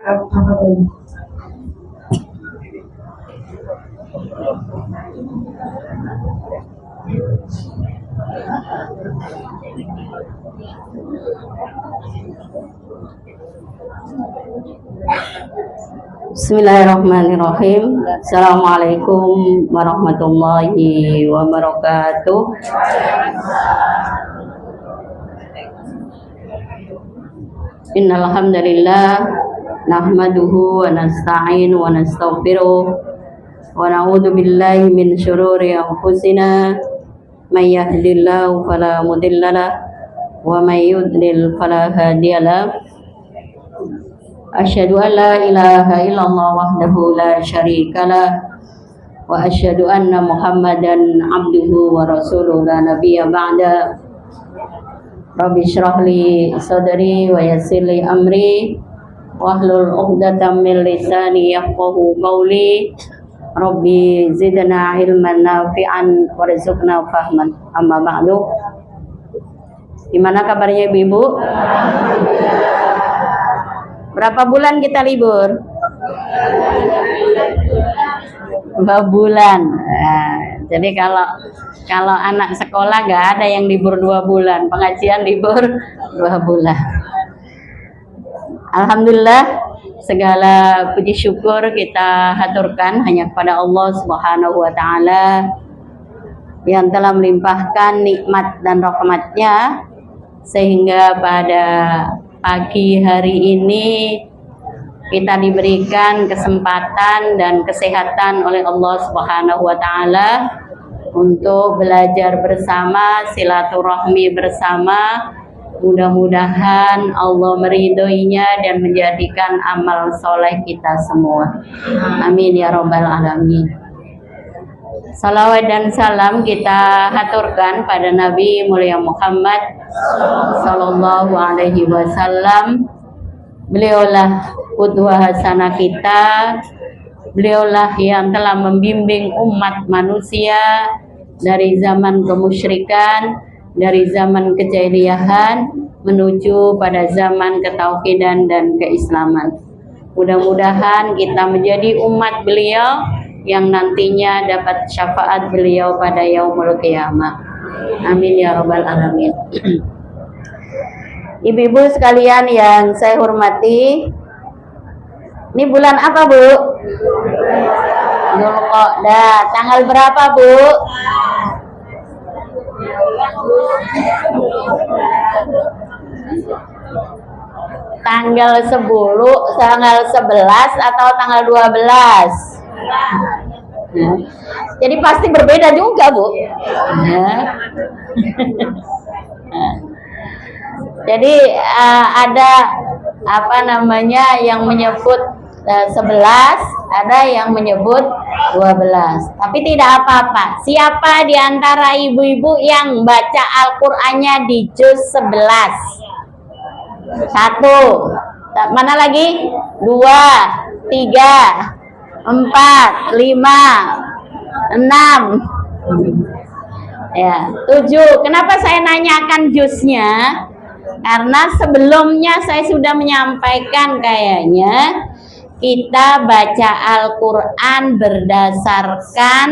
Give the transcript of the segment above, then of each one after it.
Bismillahirrahmanirrahim. Assalamualaikum warahmatullahi wabarakatuh. Innal hamdalillah nahmaduhu wa nasta'inu wa nastaghfiruh wa na'udzu billahi min syururi anfusina may yahdihillahu fala mudhillalah wa may yudlil fala hadiyalah. Asyhadu an la ilaha illallah wahdahu la syarikalah wa asyhadu anna Muhammadan abduhu wa rasuluhu la nabiyya ba'da. Rabbi shrah li sadri wa yassir li amri wahlul 'uqdatam min lisani yafqahu qawli. Rabbi zidna ilman nafi'an warzuqna fahman. Amma ba'du. Gimana kabarnya Ibu-ibu? Berapa bulan kita libur? 2 bulan. Nah, jadi kalau anak sekolah nggak ada yang libur 2 bulan, pengajian libur 2 bulan. Alhamdulillah, segala puji syukur kita haturkan hanya kepada Allah Subhanahu wa Ta'ala yang telah melimpahkan nikmat dan rahmatnya sehingga pada pagi hari ini kita diberikan kesempatan dan kesehatan oleh Allah Subhanahu wa Ta'ala untuk belajar bersama, silaturahmi bersama. Mudah-mudahan Allah meridhoinya dan menjadikan amal soleh kita semua. Amin ya rabbal alamin. Salawat dan salam kita haturkan pada Nabi mulia Muhammad sallallahu alaihi wasallam. Beliaulah qudwah hasanah kita. Beliaulah yang telah membimbing umat manusia dari zaman kemusyrikan, dari zaman kejahiliahan menuju pada zaman ketauhidan dan keislaman. Mudah-mudahan kita menjadi umat beliau yang nantinya dapat syafaat beliau pada yaumul qiyamah. Amin ya rabbal alamin. Ibu-ibu sekalian yang saya hormati, ini bulan apa, Bu? Dzulqa'dah. Tanggal berapa, Bu? Tanggal 10, tanggal 11 atau tanggal 12? Nah, jadi pasti berbeda juga, Bu. Jadi ada apa namanya yang menyebut 11, ada yang menyebut 12. Tapi tidak apa-apa. Siapa di antara ibu-ibu yang baca Al-Qur'annya di juz 11? 1. Mana lagi? 2, 3, 4, 5, 6, ya, 7. Kenapa saya nanyakan juznya? Karena sebelumnya saya sudah menyampaikan kayaknya kita baca Al-Quran berdasarkan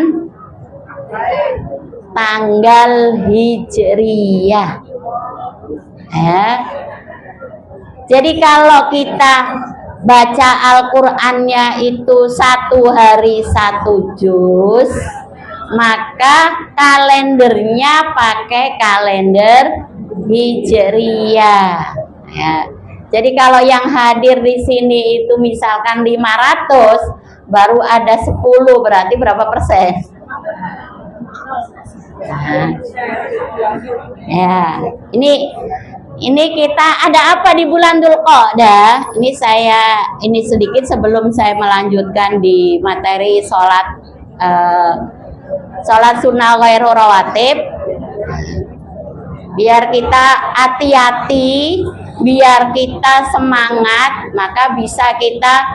tanggal Hijriyah. Ya. Jadi kalau kita baca Al-Qur'annya itu 1 hari 1 juz, maka kalendernya pakai kalender Hijriyah. Ya. Jadi kalau yang hadir di sini itu misalkan 500, baru ada 10, berarti berapa persen? Nah. Ya, ini kita ada apa di bulan Dzulqa'dah? Ini sedikit sebelum saya melanjutkan di materi sholat sunnah ghairu rawatib. Biar kita hati-hati, biar kita semangat, maka bisa kita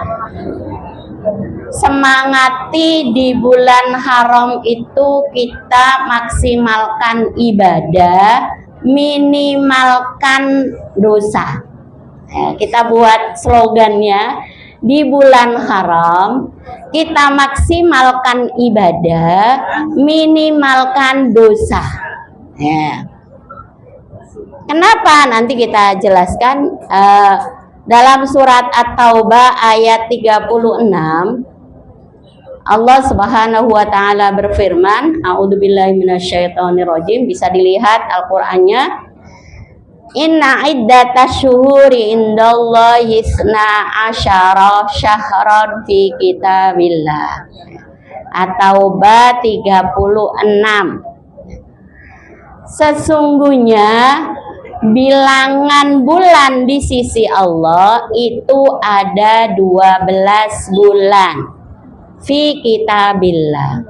semangati di bulan haram itu kita maksimalkan ibadah, minimalkan dosa. Ya, kita buat slogannya, di bulan haram, kita maksimalkan ibadah, minimalkan dosa. Ya. Kenapa? Nanti kita jelaskan dalam surat At-Taubah ayat 36. Allah Subhanahu wa taala berfirman, a'udzubillahi minasyaitonirrajim, bisa dilihat Al-Qur'annya. Inna iddatash syuhuri indallahi isna asyara syahran fi kitabillah. At-Taubah 36. Sesungguhnya bilangan bulan di sisi Allah itu ada 12 bulan fi kitabillah,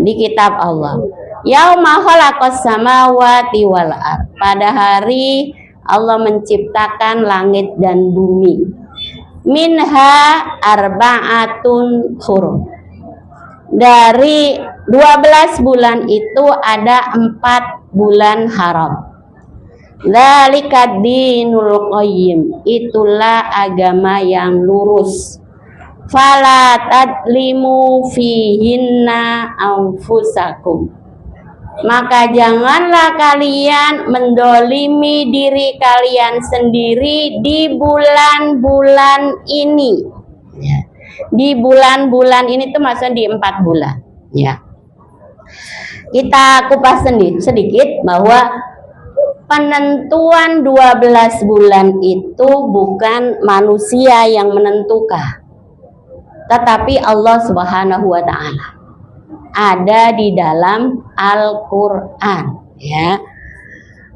di kitab Allah. Yauma khalaqas samawati wal ard, pada hari Allah menciptakan langit dan bumi. Minha arba'atun hurum, dari 12 bulan itu ada 4 bulan haram. Dzalika dinul qayyim, itulah agama yang lurus. Fala tadlimu fihinna anfusakum, maka janganlah kalian mendolimi diri kalian sendiri di bulan-bulan ini. Di bulan-bulan ini tuh maksudnya di 4 bulan. Ya. Kita kupas sedikit bahwa penentuan 12 bulan itu bukan manusia yang menentukan, tetapi Allah Subhanahu wa taala. Ada di dalam Al-Qur'an, ya.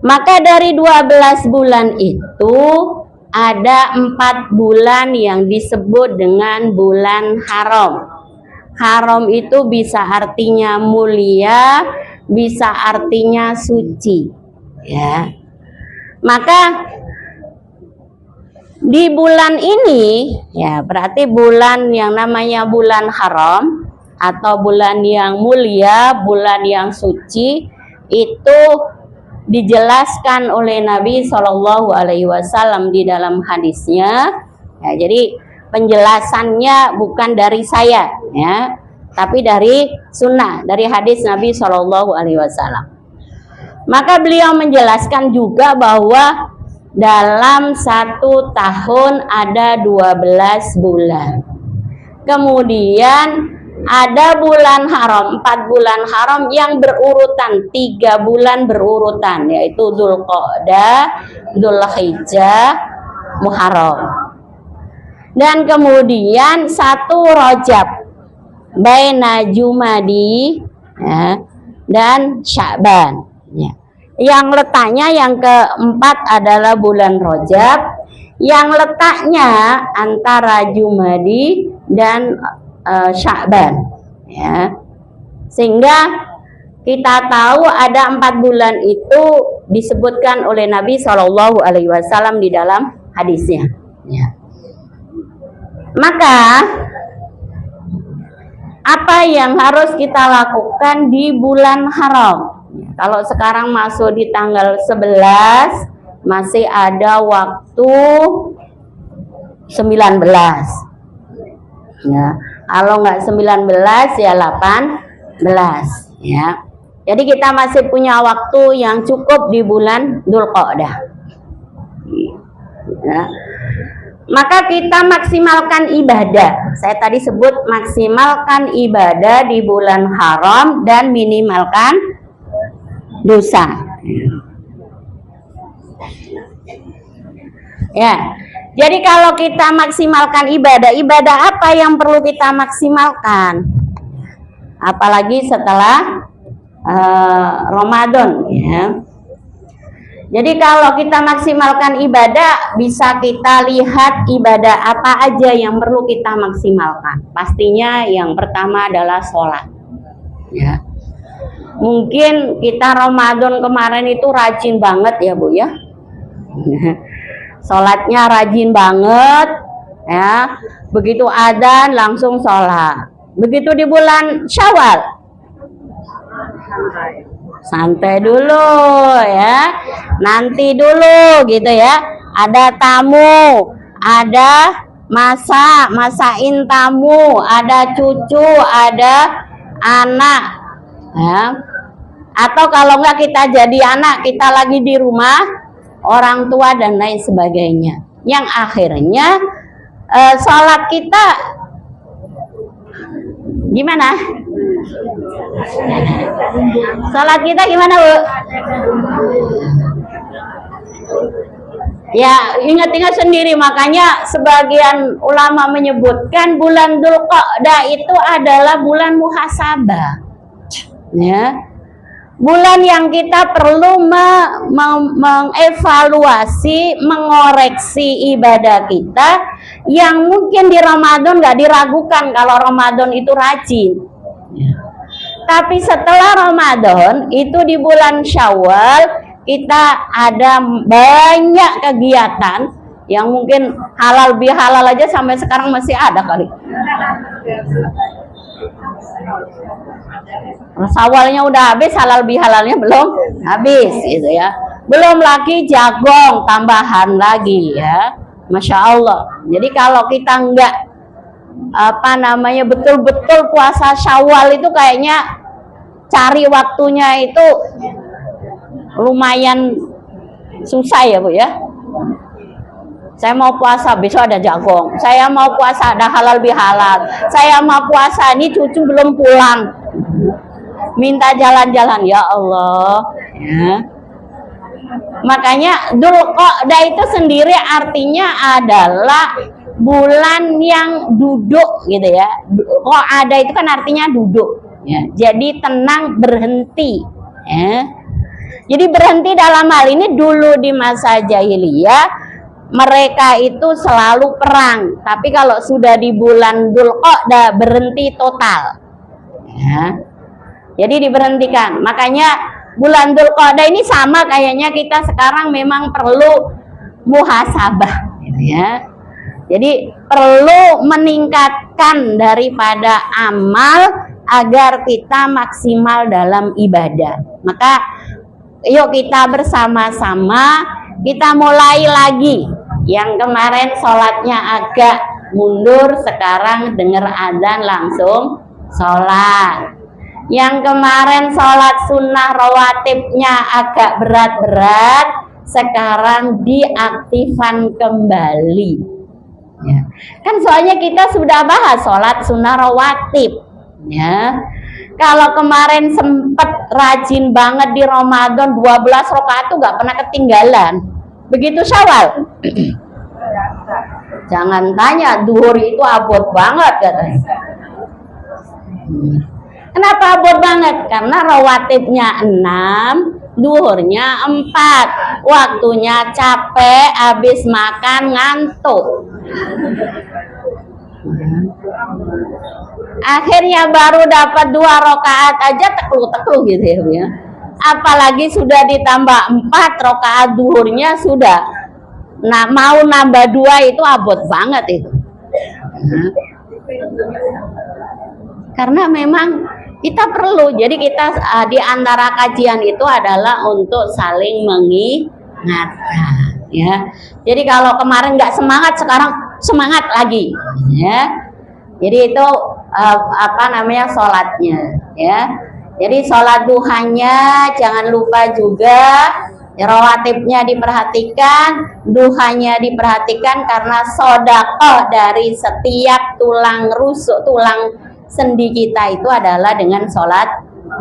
Maka dari 12 bulan itu ada 4 bulan yang disebut dengan bulan haram. Haram itu bisa artinya mulia, bisa artinya suci, ya. Maka di bulan ini, ya, berarti bulan yang namanya bulan haram atau bulan yang mulia, bulan yang suci, itu dijelaskan oleh Nabi Shallallahu Alaihi Wasallam di dalam hadisnya. Ya, jadi penjelasannya bukan dari saya, ya, tapi dari sunnah, dari hadis Nabi Shallallahu Alaihi Wasallam. Maka beliau menjelaskan juga bahwa dalam 1 tahun ada 12 bulan. Kemudian ada bulan haram, 4 bulan haram yang berurutan, 3 bulan berurutan, yaitu Dzulqa'dah, Dzulhijjah, Muharram. Dan kemudian 1 Rajab, baina Jumadi, ya, dan Sya'ban, ya. Yang letaknya yang keempat adalah bulan Rajab, yang letaknya antara Jumadi dan Sya'ban, ya. Sehingga kita tahu ada 4 bulan itu disebutkan oleh Nabi Shallallahu Alaihi Wasallam di dalam hadisnya, ya. Maka apa yang harus kita lakukan di bulan haram? Kalau sekarang masuk di tanggal 11, masih ada waktu 19. Ya, kalau nggak 19 ya 18, ya. Jadi kita masih punya waktu yang cukup di bulan Dzulqa'dah. Ya. Maka kita maksimalkan ibadah. Saya tadi sebut maksimalkan ibadah di bulan haram dan minimalkan dosa. Ya. Jadi kalau kita maksimalkan ibadah apa yang perlu kita maksimalkan? Apalagi setelah Ramadan, ya. Jadi kalau kita maksimalkan ibadah, bisa kita lihat ibadah apa aja yang perlu kita maksimalkan. Pastinya yang pertama adalah sholat, ya. Mungkin kita Ramadan kemarin itu rajin banget ya Bu, ya. Sholatnya rajin banget, ya. Begitu adzan langsung sholat. Begitu di bulan Syawal, santai dulu, ya. Nanti dulu gitu, ya. Ada tamu, ada masain tamu, ada cucu, ada anak, ya. Atau kalau enggak kita jadi anak, kita lagi di rumah orang tua dan lain sebagainya, yang akhirnya sholat kita gimana? Sholat kita gimana, Bu? Ya, ingat-ingat sendiri. Makanya sebagian ulama menyebutkan bulan Dzulqa'dah itu adalah bulan muhasabah, ya, bulan yang kita perlu mengevaluasi, mengoreksi ibadah kita yang mungkin di Ramadan nggak diragukan kalau Ramadan itu rajin, tapi setelah Ramadan itu di bulan Syawal kita ada banyak kegiatan yang mungkin halal bihalal aja sampai sekarang masih ada kali. Sawalnya udah habis, halal bihalalnya belum habis, gitu ya. Belum lagi jagong tambahan lagi, ya. Masya Allah. Jadi kalau kita enggak betul-betul puasa Syawal itu kayaknya cari waktunya itu lumayan susah ya, Bu, ya. Saya mau puasa, besok ada jagong. Saya mau puasa, ada halal bihalal. Saya mau puasa, ini cucu belum pulang, minta jalan-jalan, ya Allah, ya. Makanya Dzulqa'dah itu sendiri artinya adalah bulan yang duduk, gitu ya. Qa'ada itu kan artinya duduk, ya. Jadi tenang, berhenti, ya. Jadi berhenti dalam hal ini dulu di masa jahiliyah mereka itu selalu perang, tapi kalau sudah di bulan Dzulqa'dah berhenti total, ya. Jadi diberhentikan. Makanya bulan Dzulqa'dah ini sama kayaknya kita sekarang memang perlu muhasabah, gitu ya. Jadi perlu meningkatkan daripada amal agar kita maksimal dalam ibadah. Maka yuk kita bersama-sama kita mulai lagi. Yang kemarin sholatnya agak mundur, sekarang dengar adzan langsung sholat. Yang kemarin sholat sunnah rawatibnya agak berat-berat, sekarang diaktifkan kembali, ya. Kan soalnya kita sudah bahas sholat sunnah rawatib, ya. Kalau kemarin sempat rajin banget di Ramadan 12 rakaat tuh gak pernah ketinggalan. Begitu Syawal jangan tanya, duhur itu abot banget katanya. Kenapa abot banget? Karena rawatibnya 6, duhurnya 4. Waktunya capek, habis makan ngantuk. Akhirnya baru dapat 2 rakaat aja teklu-teklu gitu ya. Apalagi sudah ditambah 4 rakaat duhurnya sudah. Nah, mau nambah 2 itu abot banget itu. Karena memang kita perlu. Jadi kita di antara kajian itu adalah untuk saling mengingatkan, ya. Jadi kalau kemarin nggak semangat, sekarang semangat lagi, ya. Jadi itu sholatnya, ya. Jadi sholat duhanya jangan lupa juga, rawatibnya diperhatikan, duhanya diperhatikan, karena sedekah dari setiap tulang rusuk, tulang sendi kita itu adalah dengan sholat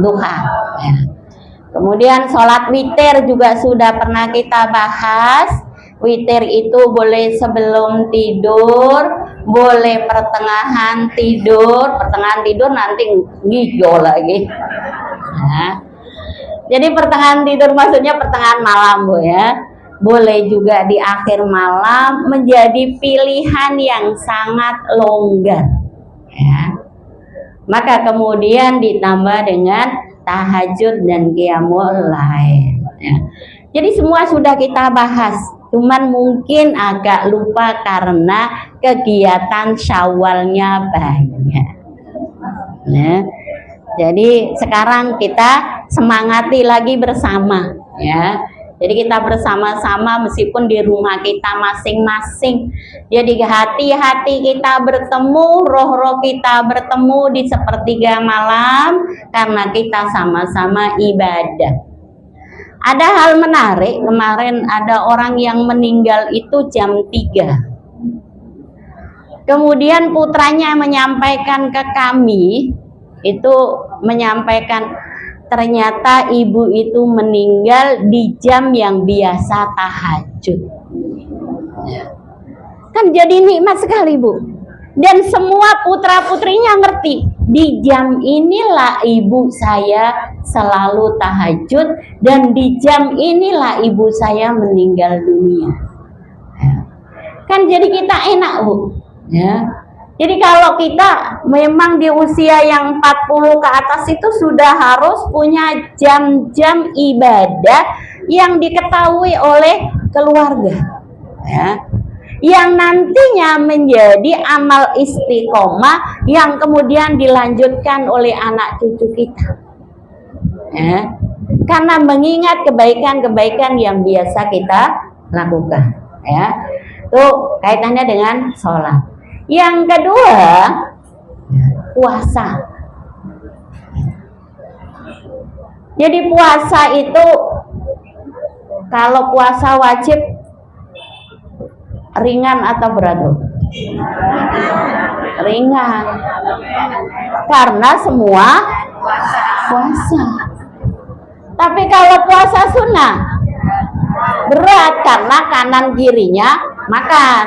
duha, ya. Kemudian sholat witir juga sudah pernah kita bahas. Witir itu boleh sebelum tidur, boleh pertengahan tidur nanti ngigol lagi. Nah, jadi pertengahan tidur maksudnya pertengahan malam, Bu, ya. Boleh juga di akhir malam, menjadi pilihan yang sangat longgar, ya. Maka kemudian ditambah dengan tahajud dan qiyamul lail, ya. Jadi semua sudah kita bahas. Cuman mungkin agak lupa karena kegiatan Syawalnya banyak, ya. Jadi sekarang kita semangati lagi bersama, ya. Jadi kita bersama-sama meskipun di rumah kita masing-masing. Jadi hati-hati kita bertemu, roh-roh kita bertemu di sepertiga malam karena kita sama-sama ibadah. Ada hal menarik, kemarin ada orang yang meninggal itu jam 3. Kemudian putranya menyampaikan ke kami, itu menyampaikan ternyata ibu itu meninggal di jam yang biasa tahajud. Kan jadi nikmat sekali, Bu. Dan semua putra-putrinya ngerti, di jam inilah ibu saya selalu tahajud dan di jam inilah ibu saya meninggal dunia. Kan jadi kita enak, Bu. Ya. Jadi kalau kita memang di usia yang 40 ke atas itu sudah harus punya jam-jam ibadah yang diketahui oleh keluarga. Ya. Yang nantinya menjadi amal istiqomah yang kemudian dilanjutkan oleh anak cucu kita. Ya. Karena mengingat kebaikan-kebaikan yang biasa kita lakukan. Ya. Itu kaitannya dengan sholat. Yang kedua, puasa. Jadi puasa itu, kalau puasa wajib ringan atau berat? Ringan. Karena semua puasa. Tapi kalau puasa sunnah berat karena kanan kirinya makan.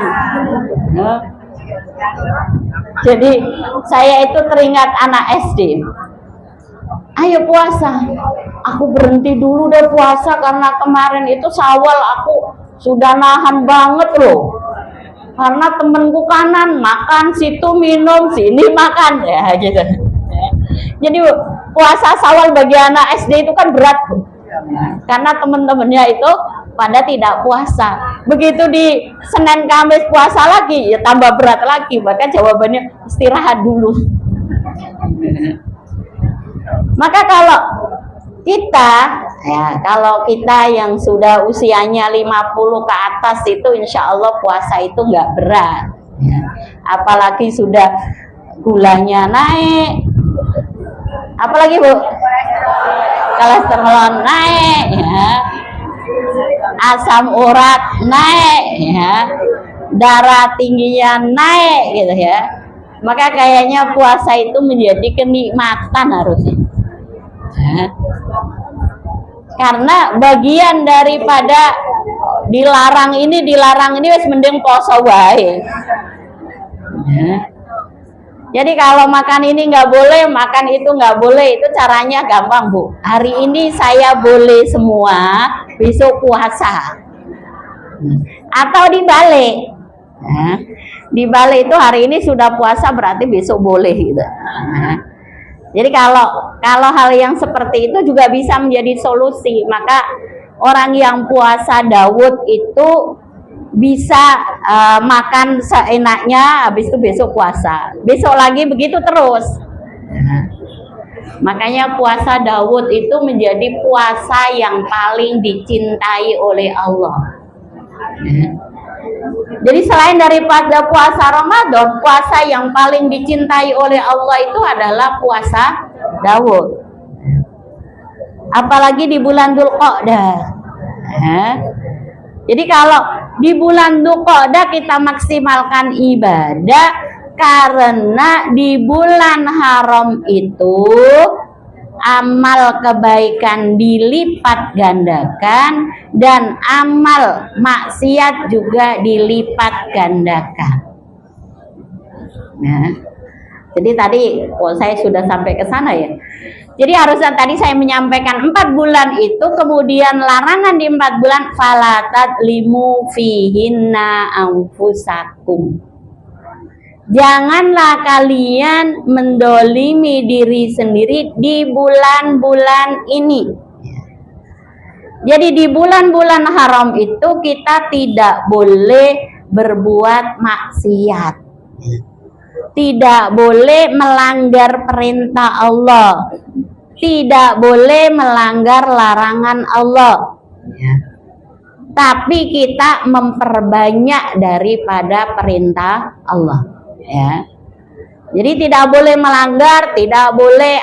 Jadi saya itu teringat anak SD. Ayo puasa. Aku berhenti dulu deh puasa karena kemarin itu Syawal aku sudah nahan banget loh. Karena temenku kanan makan, situ minum, sini makan ya gitu. Jadi puasa Syawal bagi anak SD itu kan berat, Bu. Karena teman-temannya itu pada tidak puasa. Begitu di Senin Kamis puasa lagi, ya tambah berat lagi. Maka jawabannya istirahat dulu. Maka kalau kita yang sudah usianya 50 ke atas itu insya Allah puasa itu nggak berat. Apalagi sudah gulanya naik. Apalagi, Bu? Kolesterol naik, ya. Asam urat naik, ya. Darah tingginya naik gitu ya. Maka kayaknya puasa itu menjadi kenikmatan harusnya. Ya. Karena bagian daripada dilarang ini wes mending poso wae. Ya. Jadi kalau makan ini nggak boleh, makan itu nggak boleh, itu caranya gampang, Bu. Hari ini saya boleh semua, besok puasa. Atau dibalik. Nah, dibalik itu hari ini sudah puasa berarti besok boleh gitu. Nah, jadi kalau hal yang seperti itu juga bisa menjadi solusi. Maka orang yang puasa Daud itu bisa makan seenaknya, habis itu besok puasa, besok lagi begitu terus. Makanya puasa Daud itu menjadi puasa yang paling dicintai oleh Allah. Jadi selain daripada puasa Ramadan, puasa yang paling dicintai oleh Allah itu adalah puasa Daud. Apalagi di bulan Dzulqa'dah. Jadi kalau di bulan Dzulqa'dah kita maksimalkan ibadah, karena di bulan haram itu amal kebaikan dilipat gandakan dan amal maksiat juga dilipat gandakan. Nah, jadi tadi saya sudah sampai ke sana ya. Jadi harusnya tadi saya menyampaikan 4 bulan itu, kemudian larangan di 4 bulan, falatat limu fihinna anfusakum. Janganlah kalian mendolimi diri sendiri di bulan-bulan ini. Jadi di bulan-bulan haram itu kita tidak boleh berbuat maksiat. Tidak boleh melanggar perintah Allah. Tidak boleh melanggar larangan Allah. tapi kita memperbanyak daripada perintah Allah, ya. Jadi tidak boleh melanggar, tidak boleh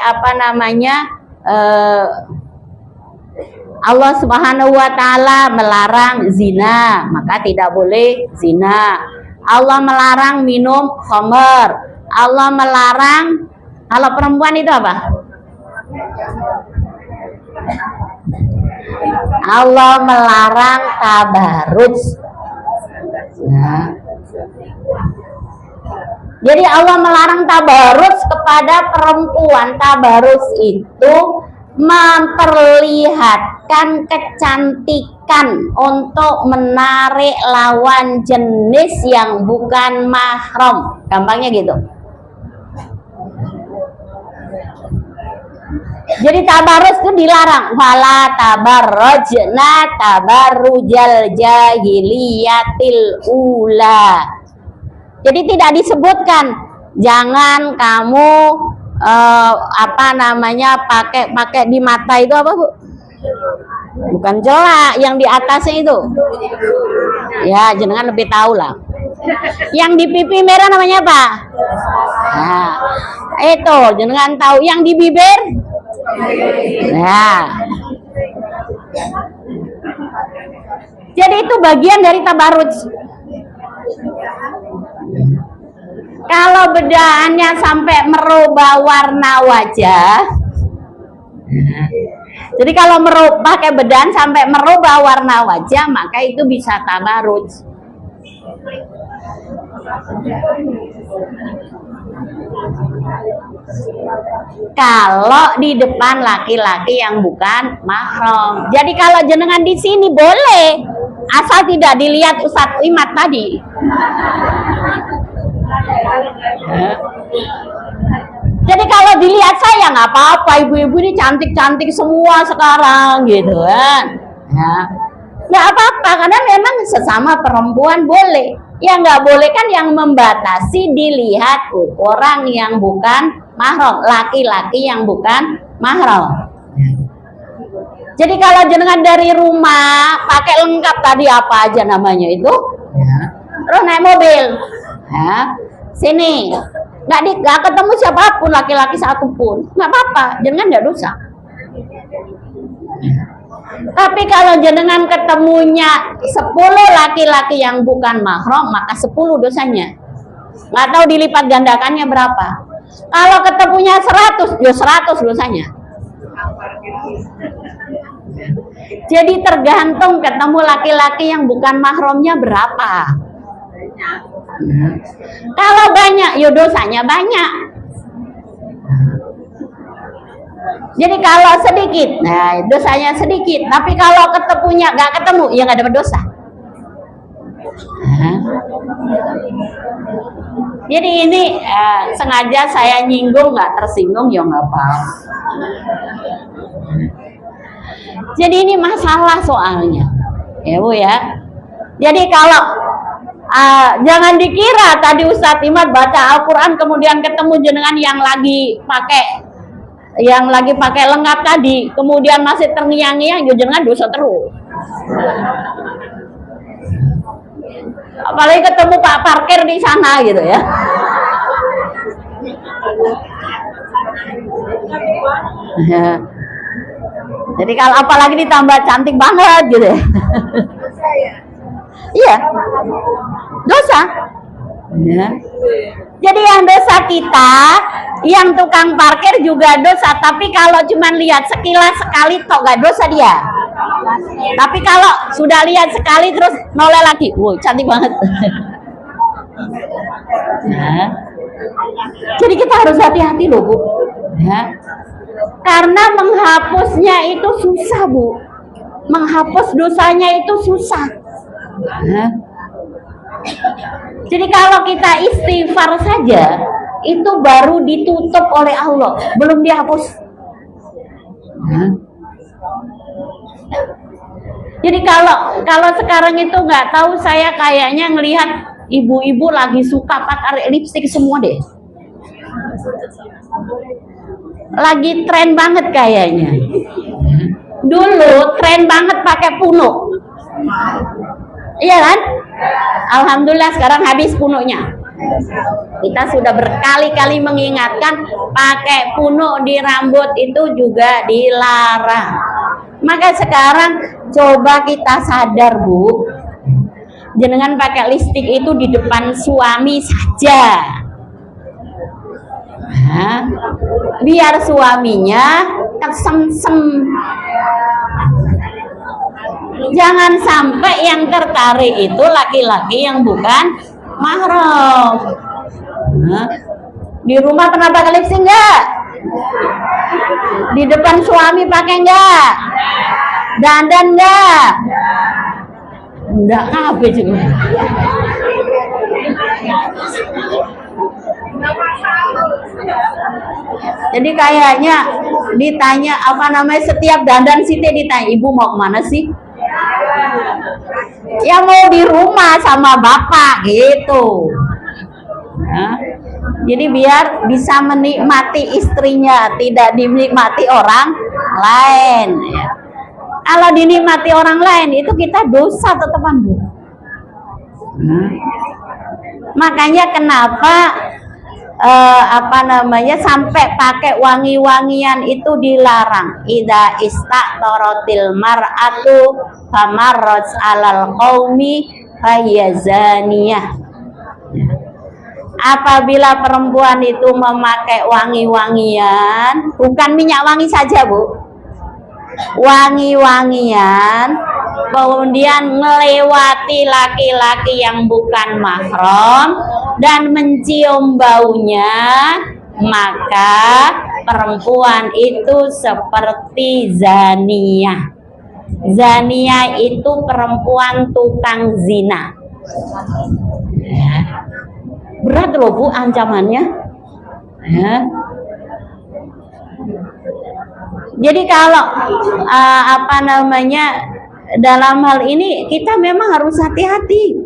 Allah Subhanahu wa taala melarang zina, maka tidak boleh zina. Allah melarang minum khamr. Allah melarang, kalau perempuan itu apa? Allah melarang tabarruj. Nah. Jadi Allah melarang tabarruj kepada perempuan. Tabarruj itu memperlihatkan kecantikan untuk menarik lawan jenis yang bukan mahram. Gampangnya gitu. Jadi tabarruj itu dilarang. Wala tabarrujna tabarrujal jahiliyatil ula. Jadi tidak disebutkan jangan kamu pakai di mata itu apa, Bu? Bukan celak, yang di atasnya itu. Ya, jenengan lebih tahu lah. Yang di pipi merah namanya apa? Nah, itu jenengan tahu. Yang di bibir? Nah. Jadi itu bagian dari tabarruj. Kalau bedaannya sampai merubah warna wajah, jadi kalau pakai bedahan sampai merubah warna wajah, maka itu bisa tabarruj. Kalau di depan laki-laki yang bukan mahram. Jadi kalau jenengan di sini boleh, asal tidak dilihat Ustadz Imat tadi. Jadi kalau dilihat saya nggak apa-apa, ibu-ibu ini cantik-cantik semua sekarang gitu kan. Ya. Nggak apa-apa, karena memang sesama perempuan boleh. Yang nggak boleh kan yang membatasi dilihat orang yang bukan mahram, laki-laki yang bukan mahram. Jadi kalau jenengan dari rumah pakai lengkap tadi apa aja namanya itu, terus naik mobil, ya, sini nggak ketemu siapapun laki-laki satupun, nggak apa-apa, jenengan nggak dosa. Tapi kalau jenengan ketemunya 10 laki-laki yang bukan mahram, maka 10 dosanya. Nggak tahu dilipat gandakannya berapa. Kalau ketemunya 100, ya 100 dosanya. Jadi tergantung ketemu laki-laki yang bukan mahramnya berapa. Kalau banyak, ya dosanya banyak. Jadi kalau sedikit, nah dosanya sedikit. Tapi kalau ketemunya nggak ketemu, ya nggak dapat dosa. Jadi ini sengaja saya nyinggung, nggak tersinggung ya nggak apa-apa. Jadi ini masalah soalnya, ya Bu ya. Jadi kalau jangan dikira tadi Ustadz Imad baca Al-Quran kemudian ketemu jenengan yang lagi pakai lengkap tadi, kemudian masih terngiang-ngiang, ya jenengan dosa terus. Apalagi ketemu Pak parkir di sana gitu ya. Ya. Jadi kalau apalagi ditambah cantik banget gitu ya. Iya, dosa. Ya. Jadi yang dosa kita, yang tukang parkir juga dosa. Tapi kalau cuma lihat sekilas sekali toh gak dosa dia. Tapi kalau sudah lihat sekali terus noleh lagi, woi cantik banget. Ya. Jadi kita harus hati-hati loh Bu. Ya. Karena menghapusnya itu susah Bu. Menghapus dosanya itu susah. Ya. Jadi kalau kita istighfar saja itu baru ditutup oleh Allah, belum dihapus. Jadi kalau sekarang itu nggak tahu, saya kayaknya ngelihat ibu-ibu lagi suka pakai lipstik semua deh. Lagi tren banget kayaknya. Dulu tren banget pakai punuk. Iya kan? Alhamdulillah sekarang habis punuknya. Kita sudah berkali-kali mengingatkan pakai punuk di rambut itu juga dilarang. Maka sekarang coba kita sadar, Bu. Jenengan pakai lipstik itu di depan suami saja. Nah, biar suaminya kesemsem. Jangan sampai yang tertarik itu laki-laki yang bukan mahram. Nah, di rumah pernah pakai lipstik enggak? Di depan suami pakai enggak? Dandan enggak? Enggak apa juga. Jadi kayaknya ditanya apa namanya, setiap dandan Siti ditanya, ibu mau kemana sih? Ya mau di rumah sama bapak gitu. Nah, jadi biar bisa menikmati istrinya, tidak dinikmati orang lain. Ya. Kalau dinikmati orang lain itu kita dosa tetepan, Bu. Nah, makanya kenapa sampai pakai wangi-wangian itu dilarang. Idza istaqtaratil mar'atu famarrat 'alal qaumi fayyazaniyah. Apabila perempuan itu memakai wangi-wangian, bukan minyak wangi saja, Bu. Wangi-wangian, kemudian melewati laki-laki yang bukan mahram dan mencium baunya, maka perempuan itu seperti zaniyah. Zaniyah itu perempuan tukang zina. Berat loh, Bu, ancamannya. Jadi kalau dalam hal ini kita memang harus hati-hati.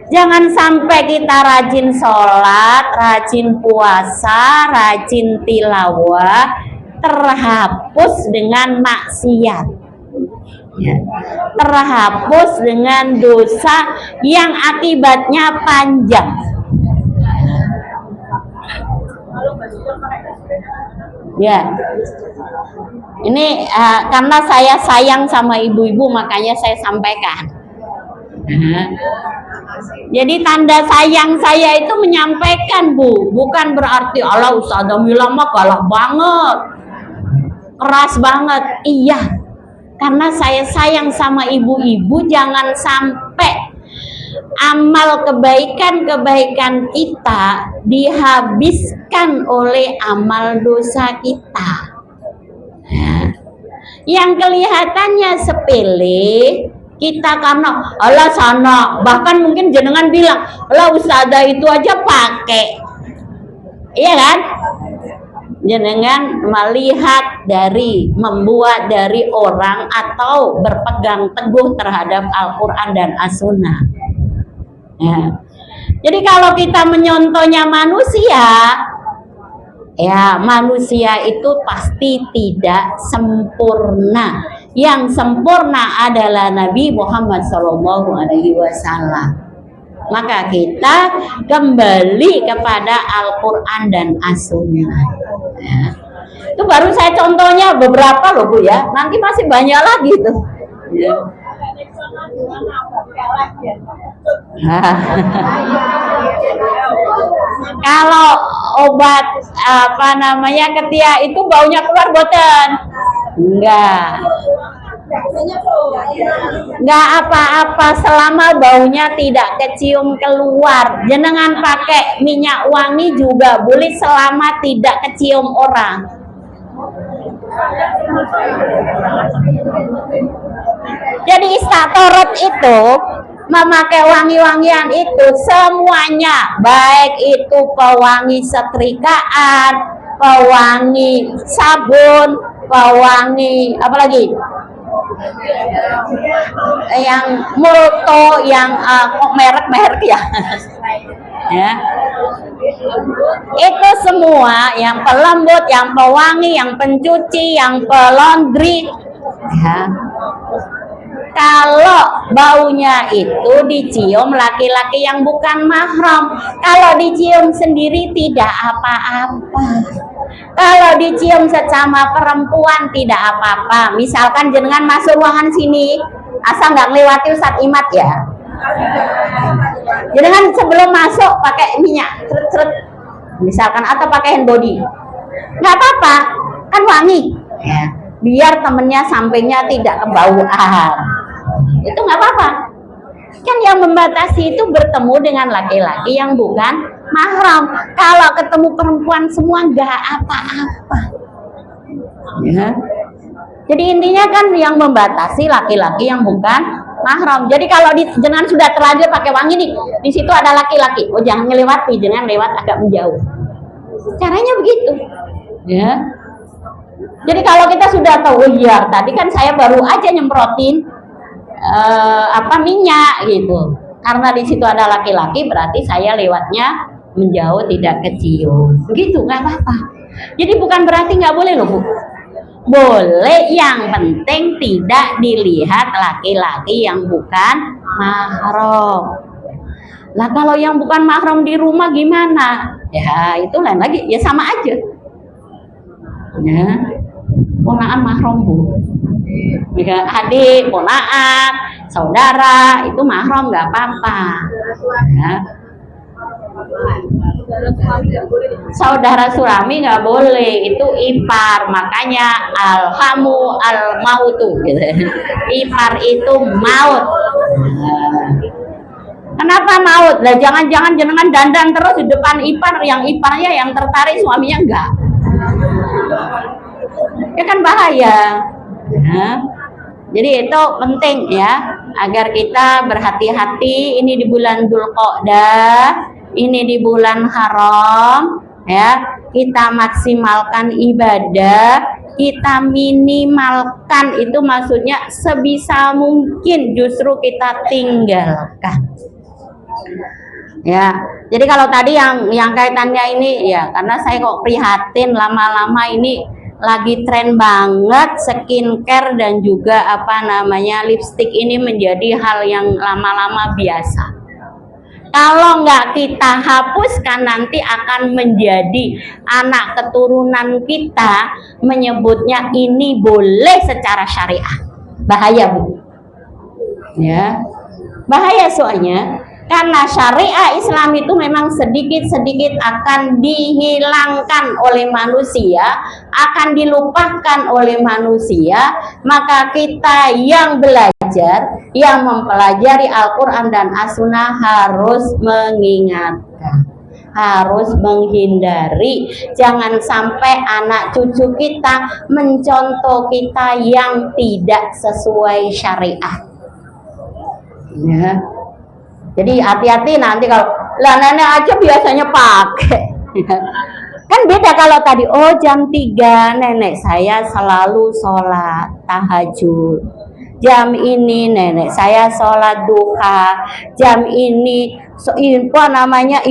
Jangan sampai kita rajin sholat, rajin puasa, rajin tilawah, terhapus dengan maksiat. Ya. Terhapus dengan dosa yang akibatnya panjang. Ya, ini karena saya sayang sama ibu-ibu, makanya saya sampaikan. Jadi tanda sayang saya itu menyampaikan, Bu, bukan berarti Allah Ustazah Mila mah galak banget, keras banget. Iya, karena saya sayang sama ibu-ibu, jangan sampai amal kebaikan-kebaikan kita dihabiskan oleh amal dosa kita. Yang kelihatannya sepele, kita karena Allah sana, bahkan mungkin jenengan bilang, Allah Ustazah itu aja pakai, iya kan? Jenengan melihat dari, membuat dari orang atau berpegang teguh terhadap Al-Quran dan As-Sunnah. Ya. Jadi kalau kita menyontohnya manusia, ya manusia itu pasti tidak sempurna. Yang sempurna adalah Nabi Muhammad SAW. Maka kita kembali kepada Al-Quran dan As-Sunnah. Ya. Itu baru saya contohnya beberapa loh, Bu, ya. Nanti masih banyak lagi tuh. Ya. Kalau obat ketiak itu baunya keluar boten? Enggak apa-apa selama baunya tidak kecium keluar. Jenengan pakai minyak wangi juga boleh selama tidak kecium orang. Jadi istaqtorat itu memakai wangi-wangian itu semuanya, baik itu pewangi setrikaan, pewangi sabun, pewangi apalagi yang multo, yang merek-merek ya. Ya. Itu semua yang pelembut, yang pewangi, yang pencuci, yang pelondri, ya. kalau baunya itu dicium laki-laki yang bukan mahram. Kalau dicium sendiri tidak apa-apa. Kalau dicium sesama perempuan tidak apa-apa. Misalkan jenengan masuk ruangan sini, asal nggak melewati Ustadz Imad ya. Jenengan sebelum masuk pakai minyak, misalkan, atau pakai hand body, nggak apa-apa, kan wangi. Ya. Biar temennya sampingnya tidak kebauan, itu nggak apa-apa. Kan yang membatasi itu bertemu dengan laki-laki yang bukan mahram. Kalau ketemu perempuan semua nggak apa-apa. Ya. Jadi intinya kan yang membatasi laki-laki yang bukan mahram. Jadi kalau jangan sudah terlanjur pakai wangi nih, di situ ada laki-laki, oh jangan ngelewati, jangan lewat, agak menjauh. Caranya begitu. Ya. Jadi kalau kita sudah tahu, oh iya, tadi kan saya baru aja nyemprotin minyak gitu. Karena di situ ada laki-laki, berarti saya lewatnya menjauh, tidak kecium. Begitu, nggak apa-apa. Jadi bukan berarti nggak boleh loh, Bu. Boleh, yang penting tidak dilihat laki-laki yang bukan mahram. Lah kalau yang bukan mahram di rumah gimana? Ya itu lain lagi, ya sama aja. Ya. Ponaan mahram, Bu. Jika adik, ponaan, saudara itu mahram nggak apa-apa. Ya. Saudara surami nggak boleh, itu ipar, makanya alhamu al mautu gitu. Ipar itu maut. Kenapa maut? Lah jangan-jangan jenengan dandan terus di depan ipar, yang iparnya yang tertarik, suaminya enggak. Ya kan bahaya. Ya. Jadi itu penting ya, agar kita berhati-hati. Ini di bulan Dzulqa'dah, ini di bulan haram, ya. Kita maksimalkan ibadah, kita minimalkan, itu maksudnya sebisa mungkin justru kita tinggalkan. Ya, jadi kalau tadi yang kaitannya ini ya, karena saya kok prihatin lama-lama ini lagi tren banget skincare dan juga lipstick ini menjadi hal yang lama-lama biasa. Kalau nggak kita hapuskan, nanti akan menjadi anak keturunan kita menyebutnya ini boleh secara syariah. Bahaya, Bu. Ya, bahaya soalnya. Karena syariah Islam itu memang sedikit-sedikit akan dihilangkan oleh manusia, akan dilupakan oleh manusia. Maka kita yang belajar, yang mempelajari Al-Quran dan As-Sunnah harus mengingatkan, harus menghindari. Jangan sampai anak cucu kita mencontoh kita yang tidak sesuai syariah. Ya. Jadi hati-hati nanti kalau lah nenek aja biasanya pakai. Kan beda kalau tadi, oh jam 3 nenek saya selalu sholat tahajud. Jam ini nenek saya sholat duha. Jam ini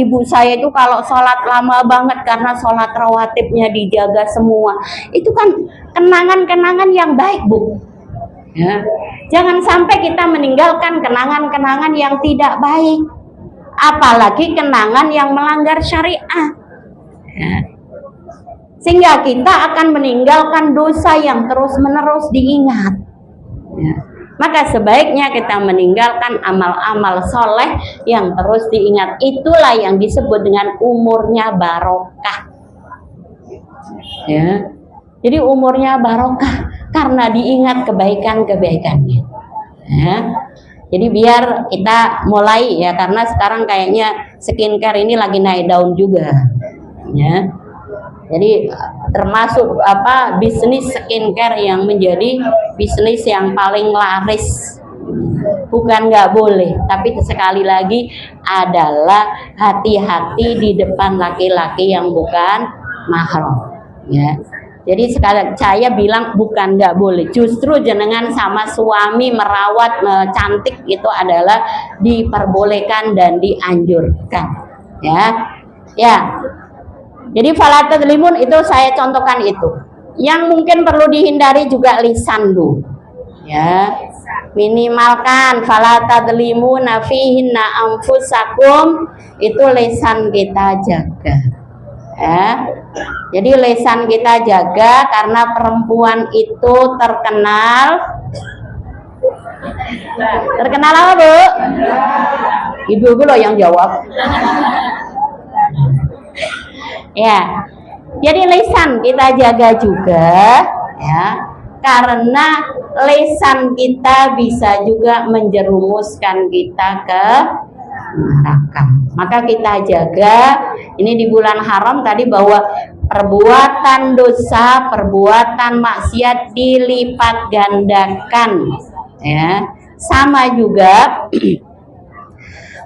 ibu saya itu kalau sholat lama banget karena sholat rawatibnya dijaga semua. Itu kan kenangan-kenangan yang baik, Bu. Ya. Jangan sampai kita meninggalkan kenangan-kenangan yang tidak baik, apalagi kenangan yang melanggar syariah. Ya. Sehingga kita akan meninggalkan dosa yang terus-menerus diingat. Ya. Maka sebaiknya kita meninggalkan amal-amal soleh yang terus diingat. Itulah yang disebut dengan umurnya barokah. Ya. Jadi umurnya barokah karena diingat kebaikan-kebaikannya. Ya. Jadi biar kita mulai ya, karena sekarang kayaknya skincare ini lagi naik daun juga. Ya. Jadi termasuk bisnis skincare yang menjadi bisnis yang paling laris. Bukan nggak boleh, tapi sekali lagi adalah hati-hati di depan laki-laki yang bukan mahram. Ya. Jadi sekali saya bilang bukan nggak boleh, justru jenengan sama suami merawat cantik itu adalah diperbolehkan dan dianjurkan. Ya. Jadi falatat limun itu saya contohkan itu. Yang mungkin perlu dihindari juga lisan, Bu. Ya, minimalkan fala tadlimuna fihinna anfusakum, itu lisan kita jaga. Ya. Jadi lisan kita jaga karena perempuan itu terkenal apa, Bu? Ibu-ibu loh yang jawab. Ya. Jadi lisan kita jaga juga, ya. Karena lisan kita bisa juga menjerumuskan kita ke neraka. Maka kita jaga. Ini di bulan haram tadi bahwa perbuatan dosa, perbuatan maksiat dilipat gandakan, ya. Sama juga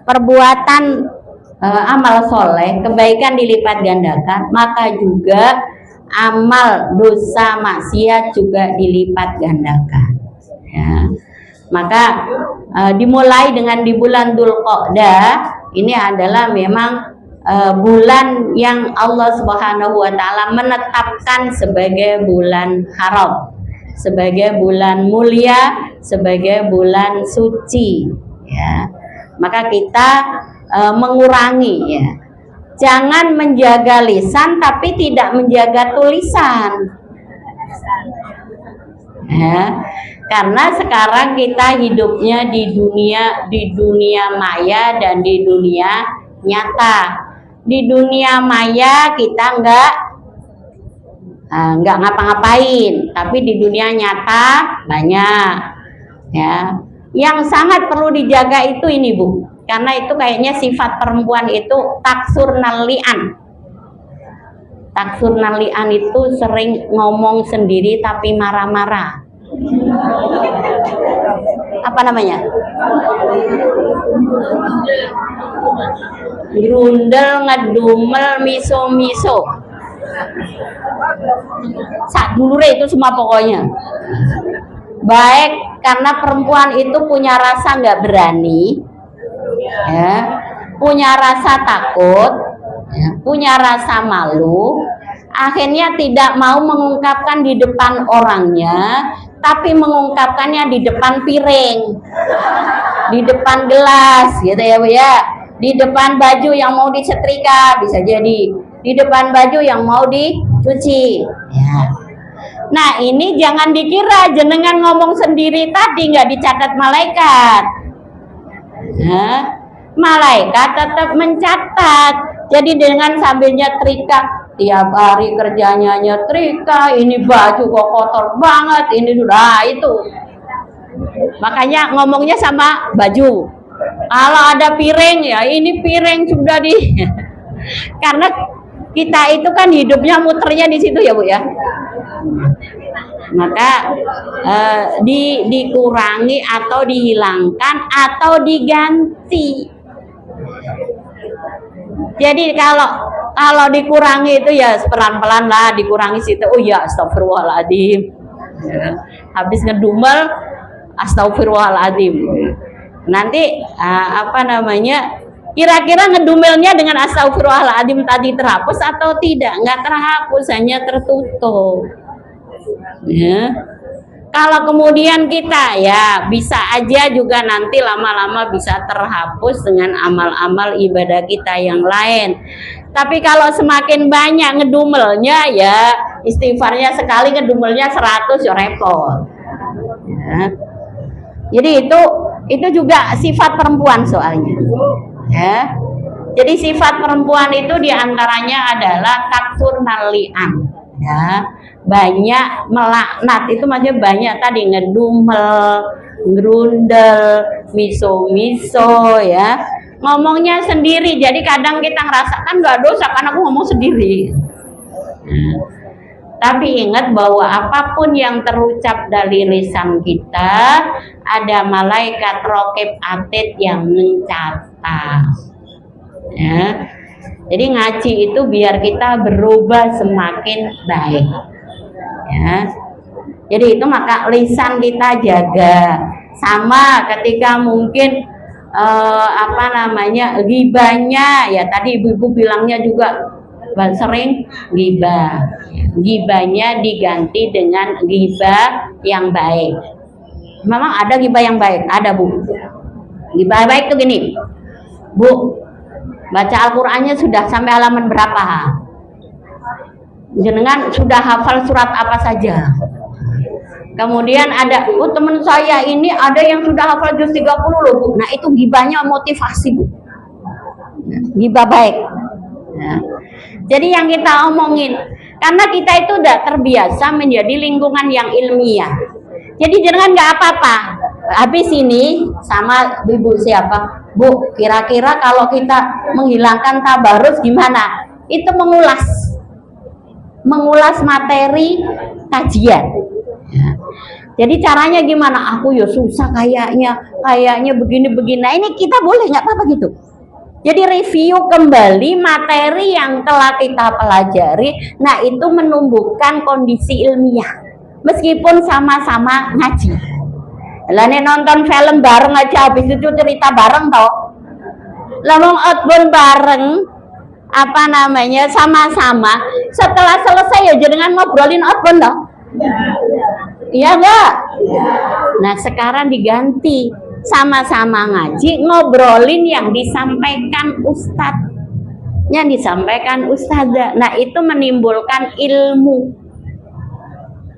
perbuatan amal soleh, kebaikan dilipat gandakan, maka juga amal dosa maksiat juga dilipat gandakan, ya. Maka dimulai dengan di bulan Dzulqa'dah, ini adalah memang bulan yang Allah Subhanahu wa taala menetapkan sebagai bulan haram, sebagai bulan mulia, sebagai bulan suci, ya. Maka kita mengurangi, ya. Jangan menjaga lisan tapi tidak menjaga tulisan. Ya. Karena sekarang kita hidupnya di dunia maya dan di dunia nyata. Di dunia maya kita nggak ngapa-ngapain, tapi di dunia nyata banyak, ya. Yang sangat perlu dijaga itu ini, Bu, karena itu kayaknya sifat perempuan itu taksurnal li'an. Taksurnal li'an itu sering ngomong sendiri tapi marah-marah. Apa namanya? Grundel, ngedumel, miso-miso. Sak dulure itu semua pokoknya. Baik karena perempuan itu punya rasa nggak berani, ya, punya rasa takut, ya, punya rasa malu, akhirnya tidak mau mengungkapkan di depan orangnya, tapi mengungkapkannya di depan piring, di depan gelas, gitu ya, Bu, ya, di depan baju yang mau disetrika, bisa jadi di depan baju yang mau dicuci, ya. Nah, ini jangan dikira jenengan ngomong sendiri tadi nggak dicatat malaikat. Nah, malaikat tetap mencatat. Jadi dengan sambil nyetrika, tiap hari kerjanya nyetrika, ini baju kok kotor banget, ini sudah itu. Makanya ngomongnya sama baju. Kalau ada piring, ya ini piring sudah di. Karena kita itu kan hidupnya muternya di situ, ya, Bu, ya. Maka dikurangi atau dihilangkan atau diganti. Jadi kalau dikurangi itu ya pelan-pelan lah dikurangi situ. Oh ya, astagfirullahaladzim. Ya. Habis ngedumel, astagfirullahaladzim. Nanti apa namanya? Kira-kira ngedumelnya dengan astagfirullahaladzim tadi terhapus atau tidak? Nggak terhapus, hanya tertutup. Ya. Kalau kemudian kita ya bisa aja juga nanti lama-lama bisa terhapus dengan amal-amal ibadah kita yang lain. Tapi kalau semakin banyak ngedumelnya, ya istighfarnya sekali ngedumelnya 100 ya repot. Ya. Jadi itu juga sifat perempuan soalnya. Ya. Jadi sifat perempuan itu diantaranya adalah taksurnal li'an, ya, banyak melaknat, itu maksudnya banyak tadi ngedumel, grundel, miso-miso, ya, ngomongnya sendiri. Jadi kadang kita ngerasakan gak dosa karena aku ngomong sendiri. Tapi ingat bahwa apapun yang terucap dari lisan kita, ada malaikat raqib atid yang mencatat. Ya. Jadi ngaji itu biar kita berubah semakin baik. Ya. Jadi itu maka lisan kita jaga. Sama ketika mungkin apa namanya ghibahnya, ya tadi ibu-ibu bilangnya juga sering ghibah. Ghibahnya diganti dengan ghibah yang baik. Memang ada gibah yang baik, ada Bu. Gibah baik tuh gini, Bu, baca Al-Qur'annya sudah sampai halaman berapa? Jenengan sudah hafal surat apa saja? Kemudian ada, Bu, teman saya ini ada yang sudah hafal juz 30 loh Bu. Nah itu gibahnya motivasi Bu. Gibah baik. Nah, jadi yang kita omongin, karena kita itu udah terbiasa menjadi lingkungan yang ilmiah. Jadi jangan nggak apa-apa. Habis ini sama ibu siapa, Bu, kira-kira kalau kita menghilangkan tabarus gimana? Itu mengulas materi kajian. Ya. Jadi caranya gimana? Aku ya susah kayaknya begini-begini. Nah ini kita boleh nggak apa-apa gitu. Jadi review kembali materi yang telah kita pelajari. Nah itu menumbuhkan kondisi ilmiah. Meskipun sama-sama ngaji. Lah nih nonton film bareng aja, habis itu cerita bareng toh. Lah mau outbound bareng, apa namanya, sama-sama. Setelah selesai ya jangan ngobrolin outbound toh. Iya enggak? Nah sekarang diganti, sama-sama ngaji, ngobrolin yang disampaikan ustadz, yang disampaikan ustazah. Nah itu menimbulkan ilmu.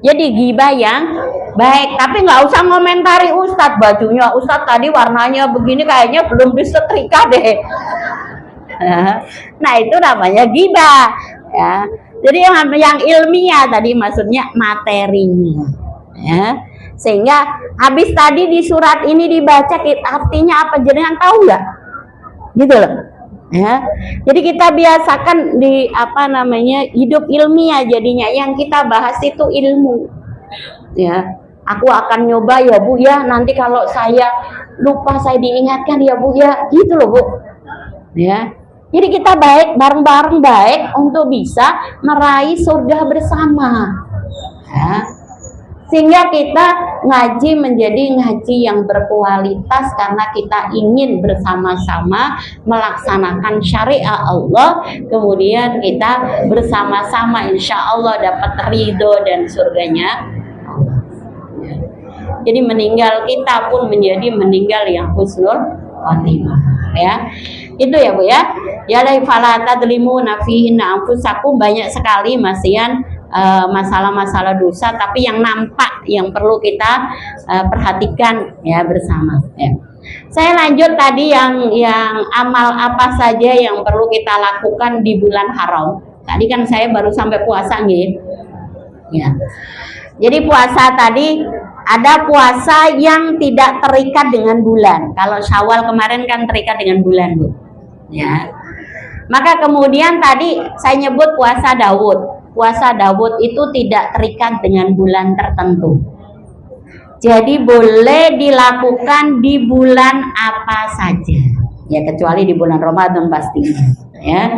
Jadi ghibah yang baik, tapi nggak usah ngomentari ustadz, bajunya ustadz tadi warnanya begini, kayaknya belum disetrika deh. Nah itu namanya ghibah ya. Jadi yang ilmiah tadi maksudnya materinya ya. Sehingga habis tadi di surat ini dibaca, artinya apa jenengan tahu nggak? Gitu loh. Ya. Jadi kita biasakan di apa namanya hidup ilmiah, jadinya yang kita bahas itu ilmu. Ya. Aku akan nyoba ya Bu ya, nanti kalau saya lupa saya diingatkan ya Bu ya, gitu loh Bu. Ya. Jadi kita baik bareng-bareng baik untuk bisa meraih surga bersama. Ya. Sehingga kita ngaji menjadi ngaji yang berkualitas karena kita ingin bersama-sama melaksanakan syariat Allah, kemudian kita bersama-sama insya Allah dapat ridho dan surganya Allah. Jadi meninggal kita pun menjadi meninggal yang husnul khotimah ya. Itu ya Bu ya. Ya la fala tadlimuna fihi anfusakum, banyak sekali masian masalah-masalah dosa tapi yang nampak yang perlu kita perhatikan ya bersama ya. Saya lanjut tadi yang amal apa saja yang perlu kita lakukan di bulan haram. Tadi kan saya baru sampai puasa nih ya. Jadi puasa tadi ada puasa yang tidak terikat dengan bulan. Kalau Syawal kemarin kan terikat dengan bulan Bu ya. Maka kemudian tadi saya nyebut puasa Daud. Puasa Daud itu tidak terikat dengan bulan tertentu. Jadi boleh dilakukan di bulan apa saja. Ya kecuali di bulan Ramadan pastinya. Ya.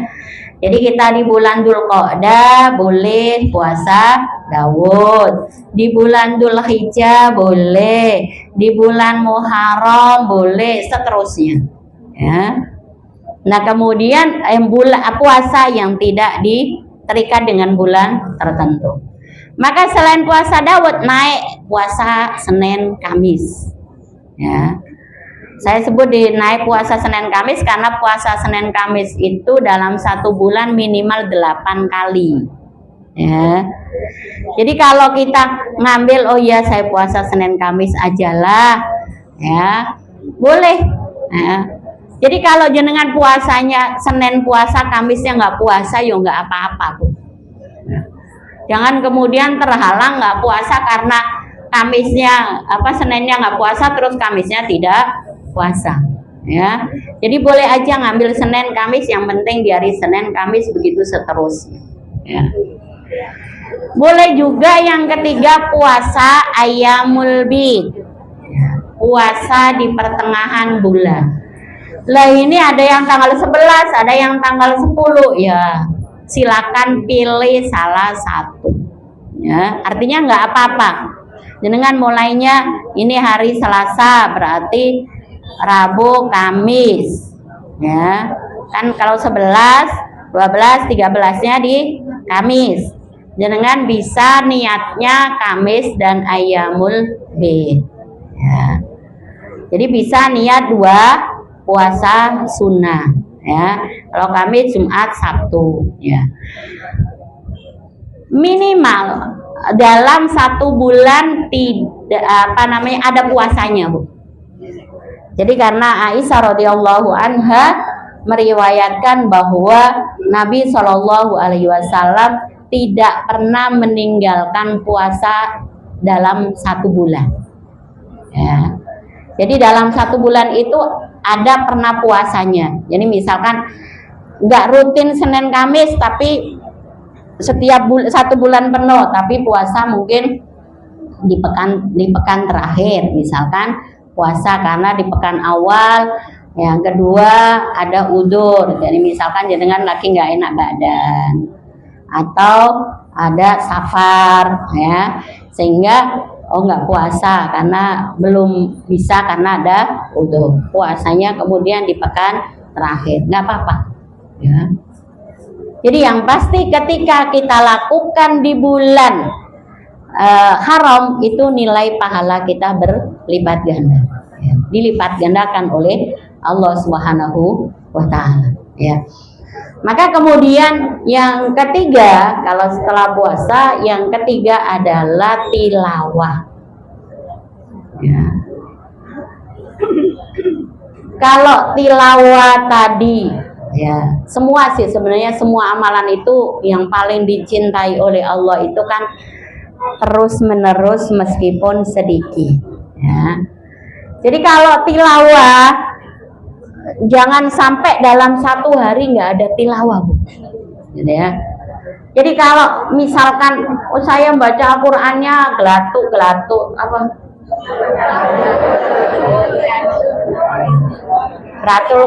Jadi kita di bulan Dzulqa'dah boleh puasa Daud. Di bulan Dzulhijjah boleh. Di bulan Muharram boleh, seterusnya. Ya. Nah kemudian puasa yang tidak terikat dengan bulan tertentu. Maka selain puasa Daud, naik puasa Senin Kamis. Ya. Saya sebut naik puasa Senin Kamis karena puasa Senin Kamis itu dalam satu bulan minimal 8 kali. Ya. Jadi kalau kita ngambil, oh ya saya puasa Senin Kamis ajalah, ya boleh. Ya. Jadi kalau jenengan puasanya Senin puasa, Kamisnya nggak puasa, ya nggak apa-apa Bu. Jangan kemudian terhalang nggak puasa karena Kamisnya Seninnya nggak puasa terus Kamisnya tidak puasa. Ya, jadi boleh aja ngambil Senin Kamis, yang penting di hari Senin Kamis begitu seterusnya. Ya. Boleh juga yang ketiga puasa Ayyamul Bid, puasa di pertengahan bulan. Lah ini ada yang tanggal 11, ada yang tanggal 10 ya. Silakan pilih salah satu. Ya, artinya nggak apa-apa. Jenengan mulainya ini hari Selasa, berarti Rabu, Kamis. Ya. Kan kalau 11, 12, 13-nya di Kamis. Jenengan bisa niatnya Kamis dan Ayyamul Bid. Jadi bisa niat 2 puasa sunnah ya. Kalau kami Jumat Sabtu ya. Minimal dalam 1 bulan tidak ada puasanya, Bu. Jadi karena Aisyah radhiyallahu anha meriwayatkan bahwa Nabi Shallallahu alaihi wasallam tidak pernah meninggalkan puasa dalam 1 bulan. Ya. Jadi dalam 1 bulan itu ada pernah puasanya. Jadi misalkan nggak rutin Senin Kamis, tapi setiap 1 bulan penuh, tapi puasa mungkin di pekan terakhir, misalkan puasa karena di pekan awal, yang kedua ada udzur, jadi misalkan jenengan lagi nggak enak badan, atau ada safar ya, sehingga nggak puasa karena belum bisa karena ada udzur, puasanya kemudian di pekan terakhir, nggak apa-apa ya. Jadi yang pasti ketika kita lakukan di bulan haram itu nilai pahala kita berlipat ganda, ya. Dilipat gandakan oleh Allah Subhanahu wa Ta'ala ya. Maka kemudian yang ketiga, kalau setelah puasa, yang ketiga adalah tilawah ya. Kalau tilawah tadi ya, semua sih sebenarnya, semua amalan itu yang paling dicintai oleh Allah itu kan terus menerus meskipun sedikit ya. Jadi kalau tilawah jangan sampai dalam 1 hari nggak ada tilawah, Bu. Gitu ya. Jadi kalau misalkan saya baca Al-Qur'annya gelatuk apa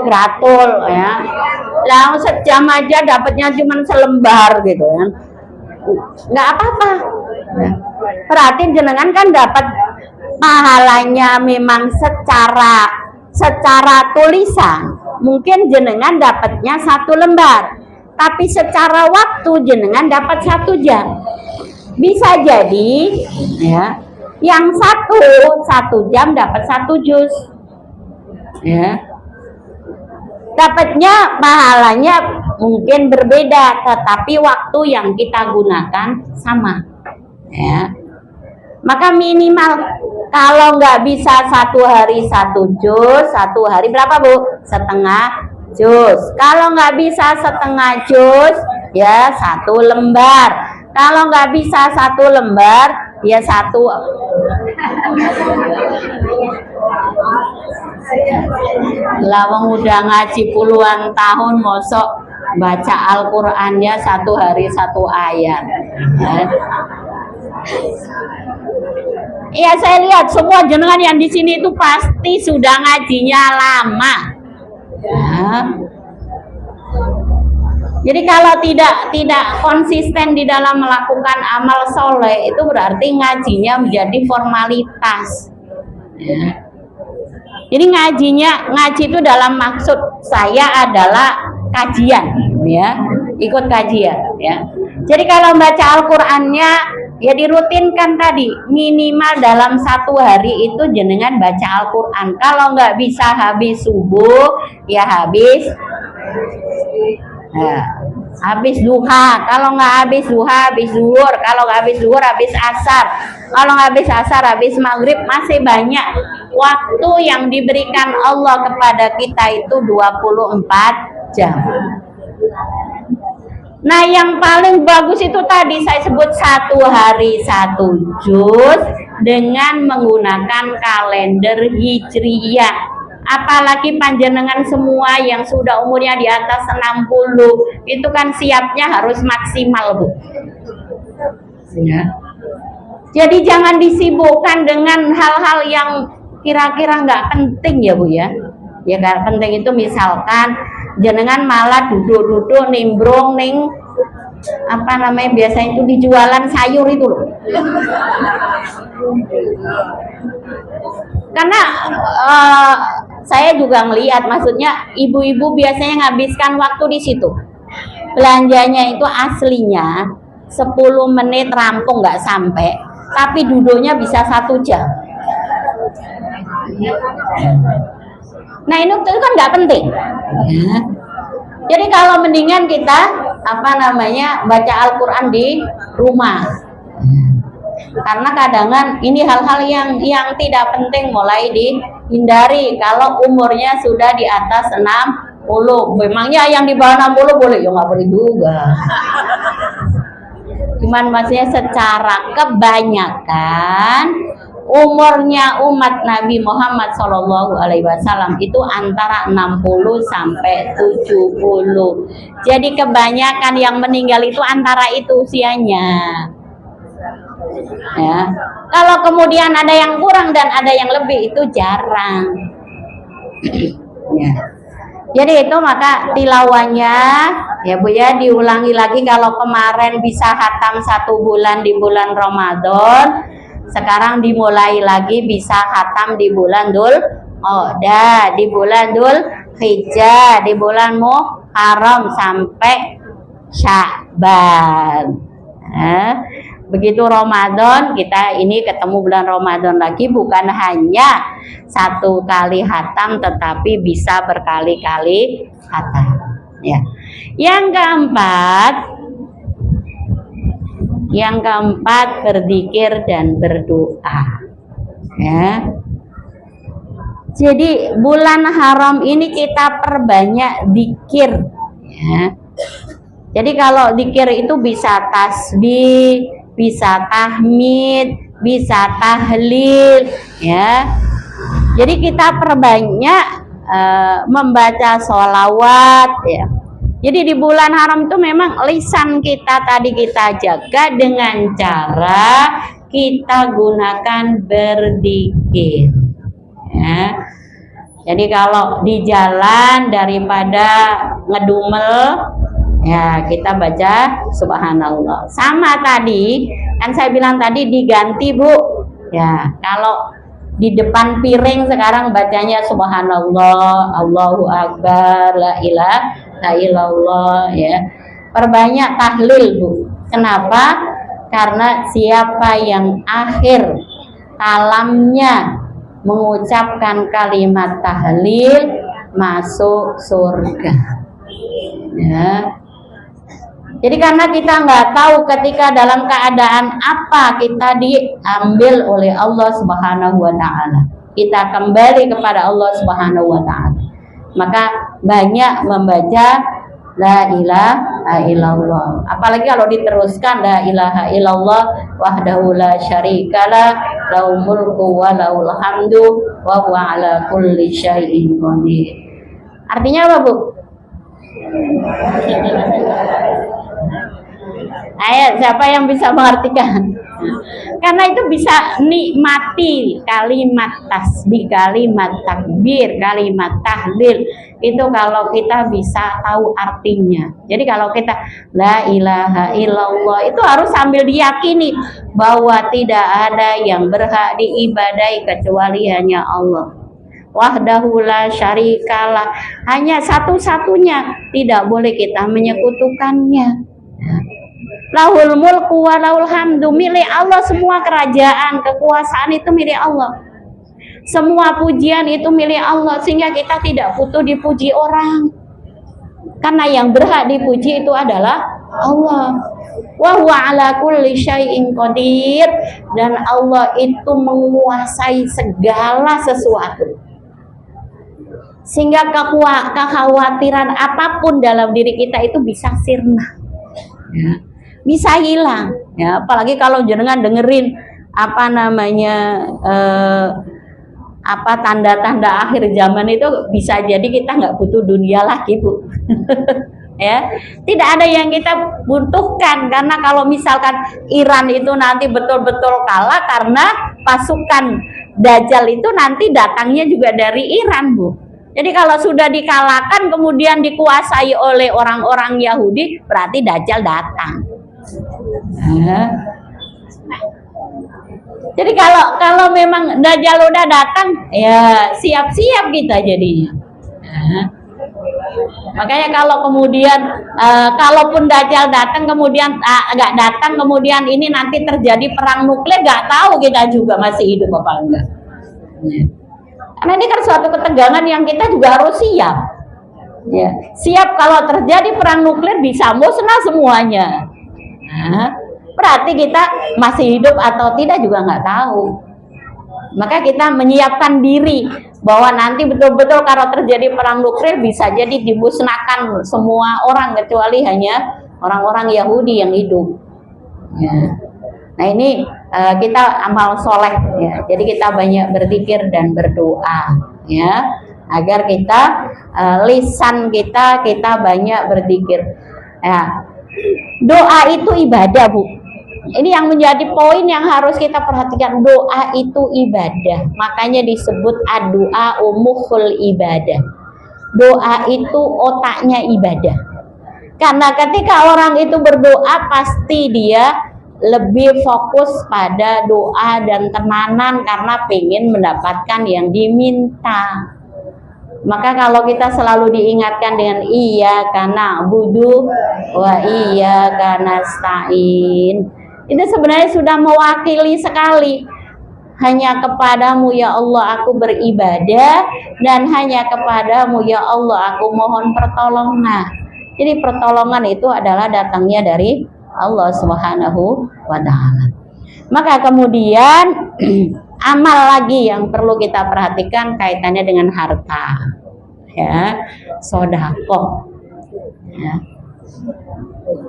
gratul ya, lalu sejam aja dapatnya cuma selembar gitu kan, nggak apa-apa ya. Berarti jenengan kan dapat pahalanya memang secara tulisan, mungkin jenengan dapatnya 1 lembar, tapi secara waktu jenengan dapat 1 jam. Bisa jadi ya, yang 1 jam dapat 1 juz ya. Dapatnya pahalanya mungkin berbeda, tetapi waktu yang kita gunakan sama ya. Maka minimal kalau nggak bisa 1 hari 1 juz, 1 hari berapa, Bu? setengah juz. Kalau nggak bisa setengah juz ya 1 lembar. Kalau nggak bisa 1 lembar ya 1 lawang udah ngaji puluhan tahun, mosok baca Al-Qur'annya 1 hari 1 ayat ya. Saya lihat semua jenengan yang di sini itu pasti sudah ngajinya lama ya. Jadi kalau tidak konsisten di dalam melakukan amal soleh, itu berarti ngajinya menjadi formalitas ya. Jadi ngaji itu dalam maksud saya adalah kajian ya, ikut kajian ya. Jadi kalau baca Al-Qur'annya ya dirutinkan tadi, minimal dalam 1 hari itu jenengan baca Al-Qur'an. Kalau nggak bisa habis subuh ya habis duha. Kalau nggak habis duha, habis zuhur. Kalau nggak habis zuhur, habis asar. Kalau nggak habis asar, habis maghrib. Masih banyak waktu yang diberikan Allah kepada kita itu 24 jam. Nah, yang paling bagus itu tadi saya sebut 1 hari 1 juz dengan menggunakan kalender Hijriyah. Apalagi panjenengan semua yang sudah umurnya di atas 60 itu kan siapnya harus maksimal, Bu ya. Jadi jangan disibukkan dengan hal-hal yang kira-kira nggak penting ya, Bu ya. Ya nggak penting itu misalkan jenengan malah duduk-duduk nimbrung ning apa namanya biasanya itu di jualan sayur itu loh. Karena saya juga ngelihat, maksudnya ibu-ibu biasanya nghabiskan waktu di situ. Belanjanya itu aslinya 10 menit rampung nggak sampai, tapi duduknya bisa 1 jam. Nah ini itu kan nggak penting. Ya. Jadi kalau mendingan kita baca Al-Quran di rumah. Karena kadang ini hal-hal yang tidak penting mulai dihindari kalau umurnya sudah di atas 60. Memangnya yang di bawah 60 boleh? Ya nggak boleh juga. Cuman maksudnya secara kebanyakan umurnya umat Nabi Muhammad SAW itu antara 60 sampai 70. Jadi kebanyakan yang meninggal itu antara itu usianya. Ya. Kalau kemudian ada yang kurang dan ada yang lebih itu jarang. Ya. Jadi itu maka tilawahnya ya Bu ya diulangi lagi. Kalau kemarin bisa khatam 1 bulan di bulan Ramadan, sekarang dimulai lagi bisa khatam di bulan Dzulqa'dah, di bulan Dzulhijjah, di bulan Muharram sampai Sya'ban. Begitu Ramadan kita ini ketemu bulan Ramadan lagi, bukan hanya 1 kali khatam tetapi bisa berkali-kali khatam. Ya. Yang keempat berzikir dan berdoa. Ya. Jadi bulan haram ini kita perbanyak zikir. Ya. Jadi kalau zikir itu bisa tasbih, bisa tahmid, bisa tahlil, ya. Jadi kita perbanyak membaca sholawat, ya. Jadi di bulan haram itu memang lisan kita tadi kita jaga dengan cara kita gunakan berzikir, ya. Jadi kalau di jalan daripada ngedumel, ya kita baca subhanallah. Sama tadi kan saya bilang tadi diganti Bu. Ya kalau di depan piring sekarang bacanya subhanallah, Allahu akbar, la ilaha illallah, ya. Perbanyak tahlil Bu. Kenapa? Karena siapa yang akhir kalamnya mengucapkan kalimat tahlil masuk surga. Ya. Jadi karena kita nggak tahu ketika dalam keadaan apa kita diambil oleh Allah Subhanahu wa Ta'ala. Kita kembali kepada Allah Subhanahu wa Ta'ala. Maka banyak membaca la ilaha illallah. Apalagi kalau diteruskan la ilaha illallah wahdahu la syarikalah lahul mulku wa lahul hamdu wa huwa ala kulli syai'in qadir. Artinya apa Bu? Ayo, siapa yang bisa mengartikan? Karena itu bisa nikmati kalimat tasbih, kalimat takbir, kalimat tahlil. Itu kalau kita bisa tahu artinya. Jadi kalau kita la ilaha illallah itu harus sambil diyakini bahwa tidak ada yang berhak diibadai kecuali hanya Allah. Wahdahu la syarikalah, hanya satu-satunya, tidak boleh kita menyekutukannya. Lahul mulku wa lahul hamdu, milik Allah semua kerajaan, kekuasaan itu milik Allah. Semua pujian itu milik Allah, sehingga kita tidak butuh dipuji orang. Karena yang berhak dipuji itu adalah Allah. Wa huwa ala kulli syai'in qadir, dan Allah itu menguasai segala sesuatu. Sehingga kekhawatiran apapun dalam diri kita itu bisa sirna. Ya. Bisa hilang, ya. Apalagi kalau jenengan dengerin tanda-tanda akhir zaman itu, bisa jadi kita nggak butuh dunia lagi Bu. Ya, tidak ada yang kita butuhkan, karena kalau misalkan Iran itu nanti betul-betul kalah karena pasukan Dajjal itu nanti datangnya juga dari Iran Bu. Jadi kalau sudah dikalahkan kemudian dikuasai oleh orang-orang Yahudi, berarti Dajjal datang. Jadi kalau memang Dajjal udah datang, ya siap-siap kita jadinya. Makanya kalau kemudian kalaupun Dajjal datang kemudian nggak datang, kemudian ini nanti terjadi perang nuklir, nggak tahu kita juga masih hidup apa enggak. Karena ini kan suatu ketegangan yang kita juga harus siap. Ya, siap kalau terjadi perang nuklir bisa musnah semuanya. Nah, berarti kita masih hidup atau tidak juga nggak tahu. Maka kita menyiapkan diri bahwa nanti betul-betul kalau terjadi perang nuklir bisa jadi dimusnahkan semua orang kecuali hanya orang-orang Yahudi yang hidup. Ya. Nah ini kita amal soleh ya. Jadi kita banyak berzikir dan berdoa ya agar kita lisan kita banyak berzikir. Ya. Doa itu ibadah, Bu. Ini yang menjadi poin yang harus kita perhatikan. Doa itu ibadah. Makanya disebut ad-du'a mukhul ibadah. Doa itu otaknya ibadah. Karena ketika orang itu berdoa pasti dia lebih fokus pada doa dan tenanan karena pengen mendapatkan yang diminta. Maka kalau kita selalu diingatkan dengan iyyaka na'budu wa iyyaka nasta'in, itu sebenarnya sudah mewakili sekali. Hanya kepadamu ya Allah aku beribadah dan hanya kepadamu ya Allah aku mohon pertolongan. Jadi pertolongan itu adalah datangnya dari Allah Subhanahu wa ta'ala. Maka kemudian amal lagi yang perlu kita perhatikan kaitannya dengan harta. Ya, sedekah. Ya.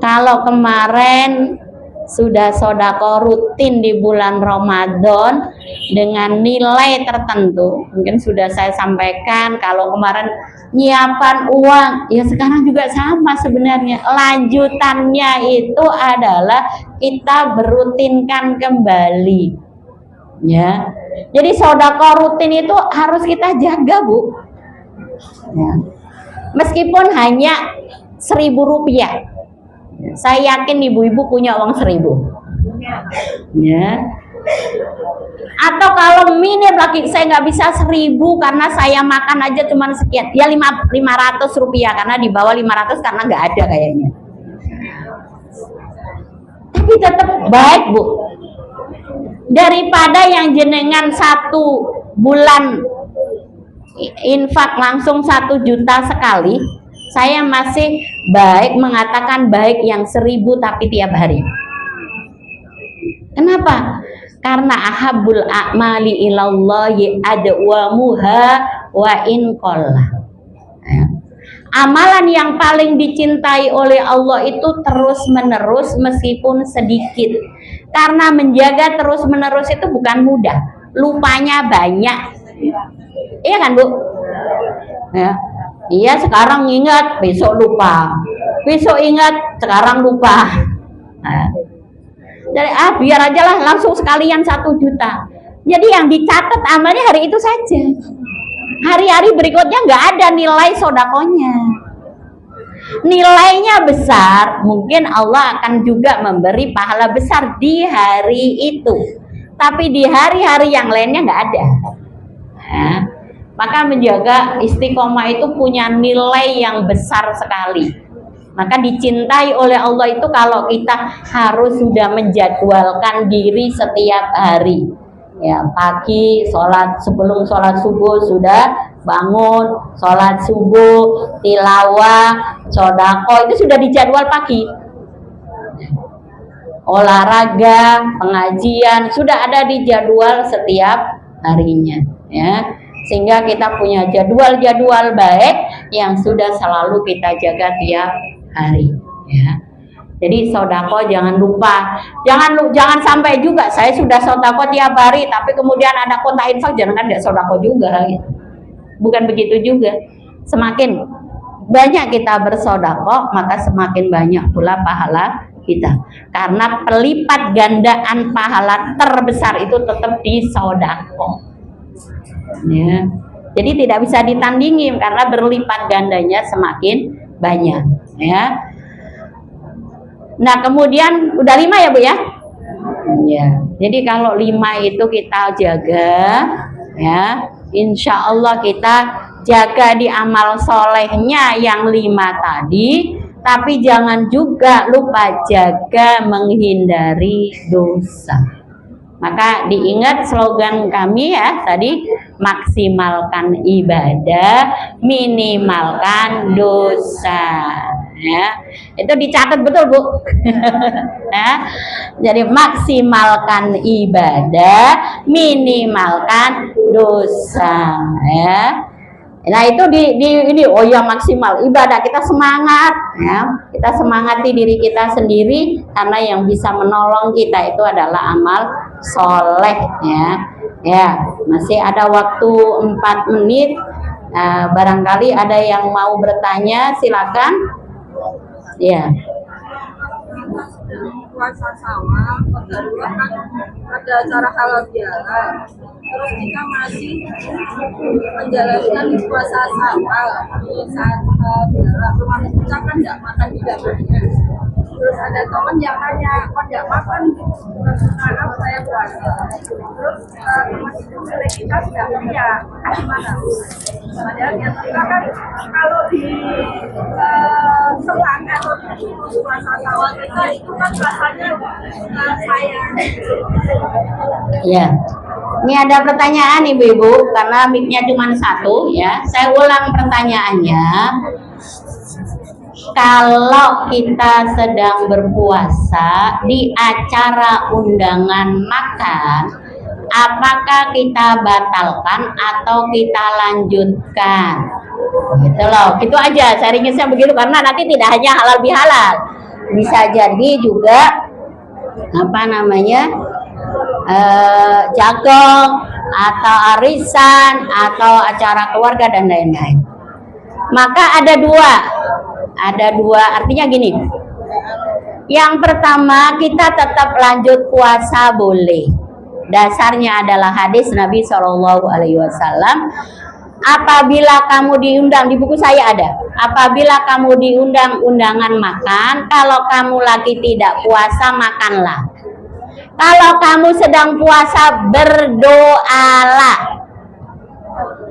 Kalau kemarin sudah sedekah rutin di bulan Ramadan dengan nilai tertentu, mungkin sudah saya sampaikan. Kalau kemarin nyiapan uang, ya sekarang juga sama sebenarnya. Lanjutannya itu adalah kita berutinkan kembali, ya. Jadi sedekah rutin itu harus kita jaga, Bu. Ya. Meskipun hanya 1.000 rupiah. Saya yakin ibu-ibu punya uang 1.000. Ya. Atau kalau minim lagi, saya nggak bisa 1.000 karena saya makan aja cuma sekian. Ya 500 rupiah karena di bawah 500 karena nggak ada kayaknya. Tapi tetap baik, Bu. Daripada yang jenengan 1 bulan infak langsung 1 juta sekali. Saya masih baik mengatakan baik yang 1.000 tapi tiap hari. Kenapa? Karena ahabbul a'mali ilallahi adwamuha wa in qalla. Amalan yang paling dicintai oleh Allah itu terus menerus meskipun sedikit. Karena menjaga terus menerus itu bukan mudah. Lupanya banyak. Iya kan, Bu? Ya. Iya, sekarang ingat, besok lupa. Besok ingat, sekarang lupa. Nah, jadi biar aja lah langsung sekalian 1 juta. Jadi yang dicatat amalnya hari itu saja. Hari-hari berikutnya nggak ada nilai sodakonya. Nilainya besar, mungkin Allah akan juga memberi pahala besar di hari itu. Tapi di hari-hari yang lainnya nggak ada. Nah, maka menjaga istiqomah itu punya nilai yang besar sekali. Maka dicintai oleh Allah itu kalau kita harus sudah menjadwalkan diri setiap hari. Ya, pagi sholat, sebelum sholat subuh sudah bangun, sholat subuh, tilawah, sedekah itu sudah dijadwal pagi. Olahraga, pengajian sudah ada di jadwal setiap harinya. Ya. Sehingga kita punya jadwal-jadwal baik yang sudah selalu kita jaga tiap hari, ya. Jadi sedekah jangan lupa, jangan sampai juga saya sudah sedekah tiap hari tapi kemudian ada kontak infak, jangan ada sedekah juga, gitu. Bukan begitu juga. Semakin banyak kita bersedekah maka semakin banyak pula pahala kita, karena pelipat gandaan pahala terbesar itu tetap di sedekah. Ya. Jadi tidak bisa ditandingi karena berlipat gandanya semakin banyak, ya. Nah kemudian udah 5 ya, Bu ya? Ya. Jadi kalau 5 itu kita jaga, ya. Insya Allah kita jaga di amal solehnya yang 5 tadi, tapi jangan juga lupa jaga menghindari dosa. Maka diingat slogan kami ya tadi, maksimalkan ibadah, minimalkan dosa. Ya, itu dicatat betul Bu. Ya, jadi maksimalkan ibadah, minimalkan dosa. Ya. Nah itu ini oh ya maksimal ibadah, kita semangat ya, kita semangati diri kita sendiri karena yang bisa menolong kita itu adalah amal soleh ya. Ya masih ada waktu 4 menit, barangkali ada yang mau bertanya silakan ya. Puasa sama ada acara halal bihalal, terus kita masih menjalankan puasa sama di saat bihalal, termasuk kita kan tidak makan di dapurnya. Terus ada teman yang nanya, kok tidak makan? Karena saya puasa. Terus teman itu milik kita sudah punya, gimana? Padahal kita kan kalau di selang atau di puasa sama kita itu kan rasanya sayang. Ya, ini ada pertanyaan Ibu-ibu karena mic-nya cuma 1 ya. Saya ulang pertanyaannya. Kalau kita sedang berpuasa di acara undangan makan, apakah kita batalkan atau kita lanjutkan? Gitu loh, gitu aja. Saya ringkasnya begitu karena nanti tidak hanya halal bihalal, bisa jadi juga apa namanya jagong atau arisan atau acara keluarga dan lain-lain. Maka ada dua, artinya gini. Yang pertama, kita tetap lanjut puasa boleh. Dasarnya adalah hadis Nabi SAW. Apabila kamu diundang, di buku saya ada, apabila kamu diundang undangan makan, kalau kamu lagi tidak puasa, makanlah. Kalau kamu sedang puasa, berdoalah.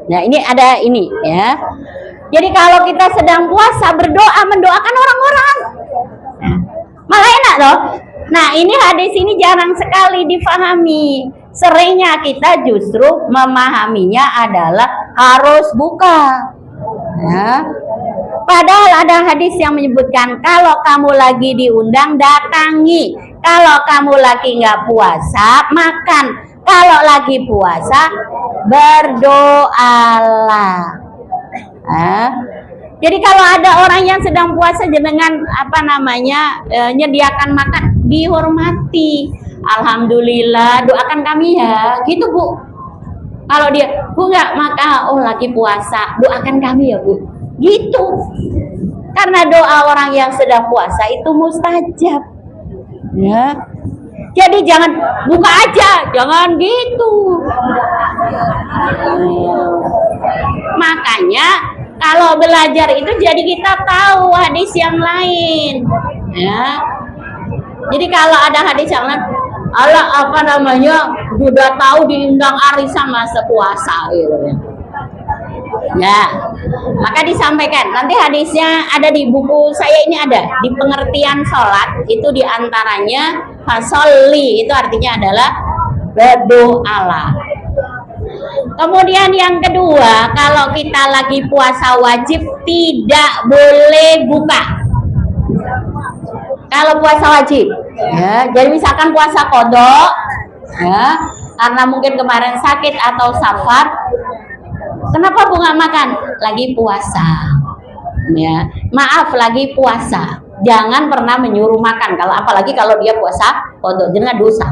Nah ini ada ini ya. Jadi kalau kita sedang puasa, berdoa, mendoakan orang-orang, malah enak loh. Nah ini hadis ini jarang sekali difahami. Seringnya kita justru memahaminya adalah harus buka ya. Padahal ada hadis yang menyebutkan kalau kamu lagi diundang, datangi. Kalau kamu lagi nggak puasa, makan. Kalau lagi puasa, berdoalah. Jadi kalau ada orang yang sedang puasa dengan menyediakan makan, dihormati. Alhamdulillah, doakan kami ya, gitu Bu. Kalau dia, Bu nggak makan, oh lagi puasa, doakan kami ya Bu, gitu. Karena doa orang yang sedang puasa itu mustajab, ya. Jadi jangan buka aja, jangan gitu. Makanya kalau belajar itu jadi kita tahu hadis yang lain, ya. Jadi kalau ada hadis yang lain, sudah tahu diundang arisan masa puasa gitu ya. Ya, maka disampaikan. Nanti hadisnya ada di buku saya ini ada di pengertian sholat itu diantaranya fasolli itu artinya adalah berdoalah. Kemudian yang kedua, kalau kita lagi puasa wajib tidak boleh buka. Kalau puasa wajib, ya, jadi misalkan puasa qadha, ya, karena mungkin kemarin sakit atau safar, kenapa Bu nggak makan? Lagi puasa, ya, maaf lagi puasa. Jangan pernah menyuruh makan, kalau apalagi kalau dia puasa qadha, jangan dosa.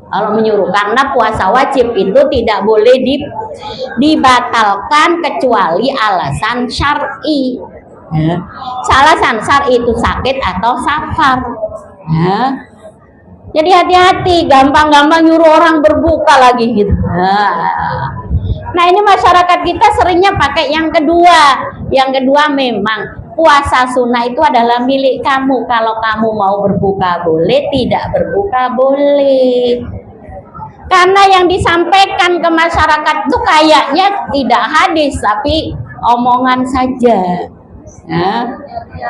Kalau menyuruh, karena puasa wajib itu tidak boleh dibatalkan kecuali alasan syar'i. Ya. Alasan syar'i itu sakit atau safar. Ya. Jadi hati-hati, gampang-gampang nyuruh orang berbuka lagi gitu. Nah ini masyarakat kita seringnya pakai yang kedua. Yang kedua memang puasa sunnah itu adalah milik kamu. Kalau kamu mau berbuka boleh, tidak berbuka boleh. Karena yang disampaikan ke masyarakat itu kayaknya tidak hadis, tapi omongan saja. Ya.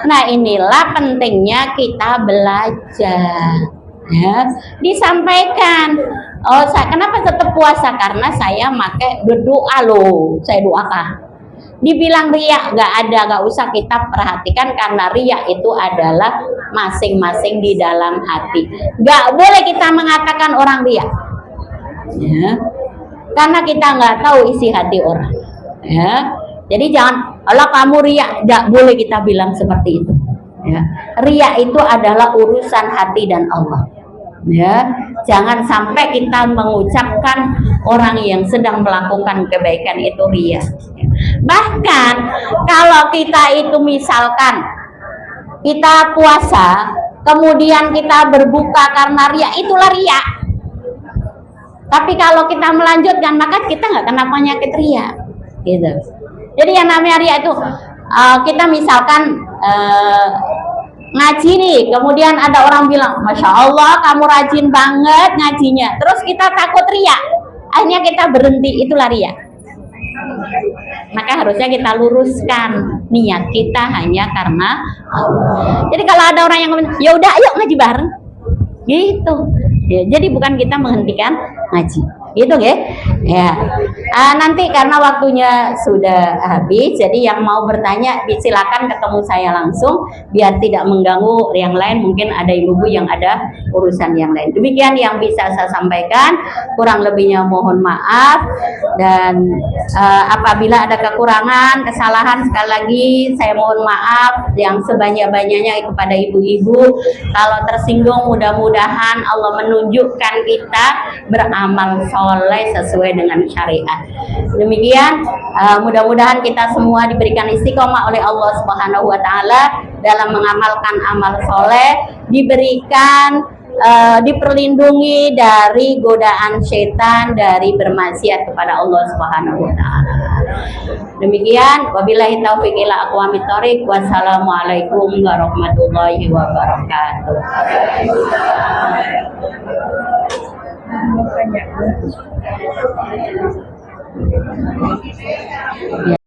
Nah inilah pentingnya kita belajar. Ya. Disampaikan Oh, kenapa tetap puasa? Karena saya pakai berdoa loh, saya doakan. Dibilang riak nggak usah kita perhatikan karena riak itu adalah masing-masing di dalam hati. Nggak boleh kita mengatakan orang riak, ya, karena kita nggak tahu isi hati orang. Ya, jadi jangan, kalau kamu riak, nggak boleh kita bilang seperti itu. Ya, riak itu adalah urusan hati dan Allah. Ya, jangan sampai kita mengucapkan orang yang sedang melakukan kebaikan itu riya. Bahkan kalau kita itu misalkan kita puasa kemudian kita berbuka karena riya, itulah riya. Tapi kalau kita melanjutkan maka kita nggak kena penyakit riya, gitu. Jadi yang namanya riya itu kita misalkan ngaji nih, kemudian ada orang bilang, Masya Allah kamu rajin banget ngajinya, terus kita takut riya, akhirnya kita berhenti, itulah riya. Maka harusnya kita luruskan niat kita hanya karena Allah. Jadi kalau ada orang yang ngomong, ya udah ayo ngaji bareng, gitu ya, jadi bukan kita menghentikan ngaji, gitu ya. Nanti karena waktunya sudah habis, jadi yang mau bertanya silakan ketemu saya langsung biar tidak mengganggu yang lain. Mungkin ada ibu-ibu yang ada urusan yang lain. Demikian yang bisa saya sampaikan, kurang lebihnya mohon maaf, dan apabila ada kekurangan, kesalahan, sekali lagi saya mohon maaf yang sebanyak-banyaknya kepada ibu-ibu. Kalau tersinggung, mudah-mudahan Allah menunjukkan kita beramal soleh sesuai dengan syariat. Demikian, mudah-mudahan kita semua diberikan istiqomah oleh Allah Subhanahu wa taala dalam mengamalkan amal soleh, diberikan diperlindungi dari godaan setan, dari bermaksiat kepada Allah Subhanahu wa taala. Demikian, wabillahi taufiq ila aqwamit thoriq. Wassalamualaikum warahmatullahi wabarakatuh.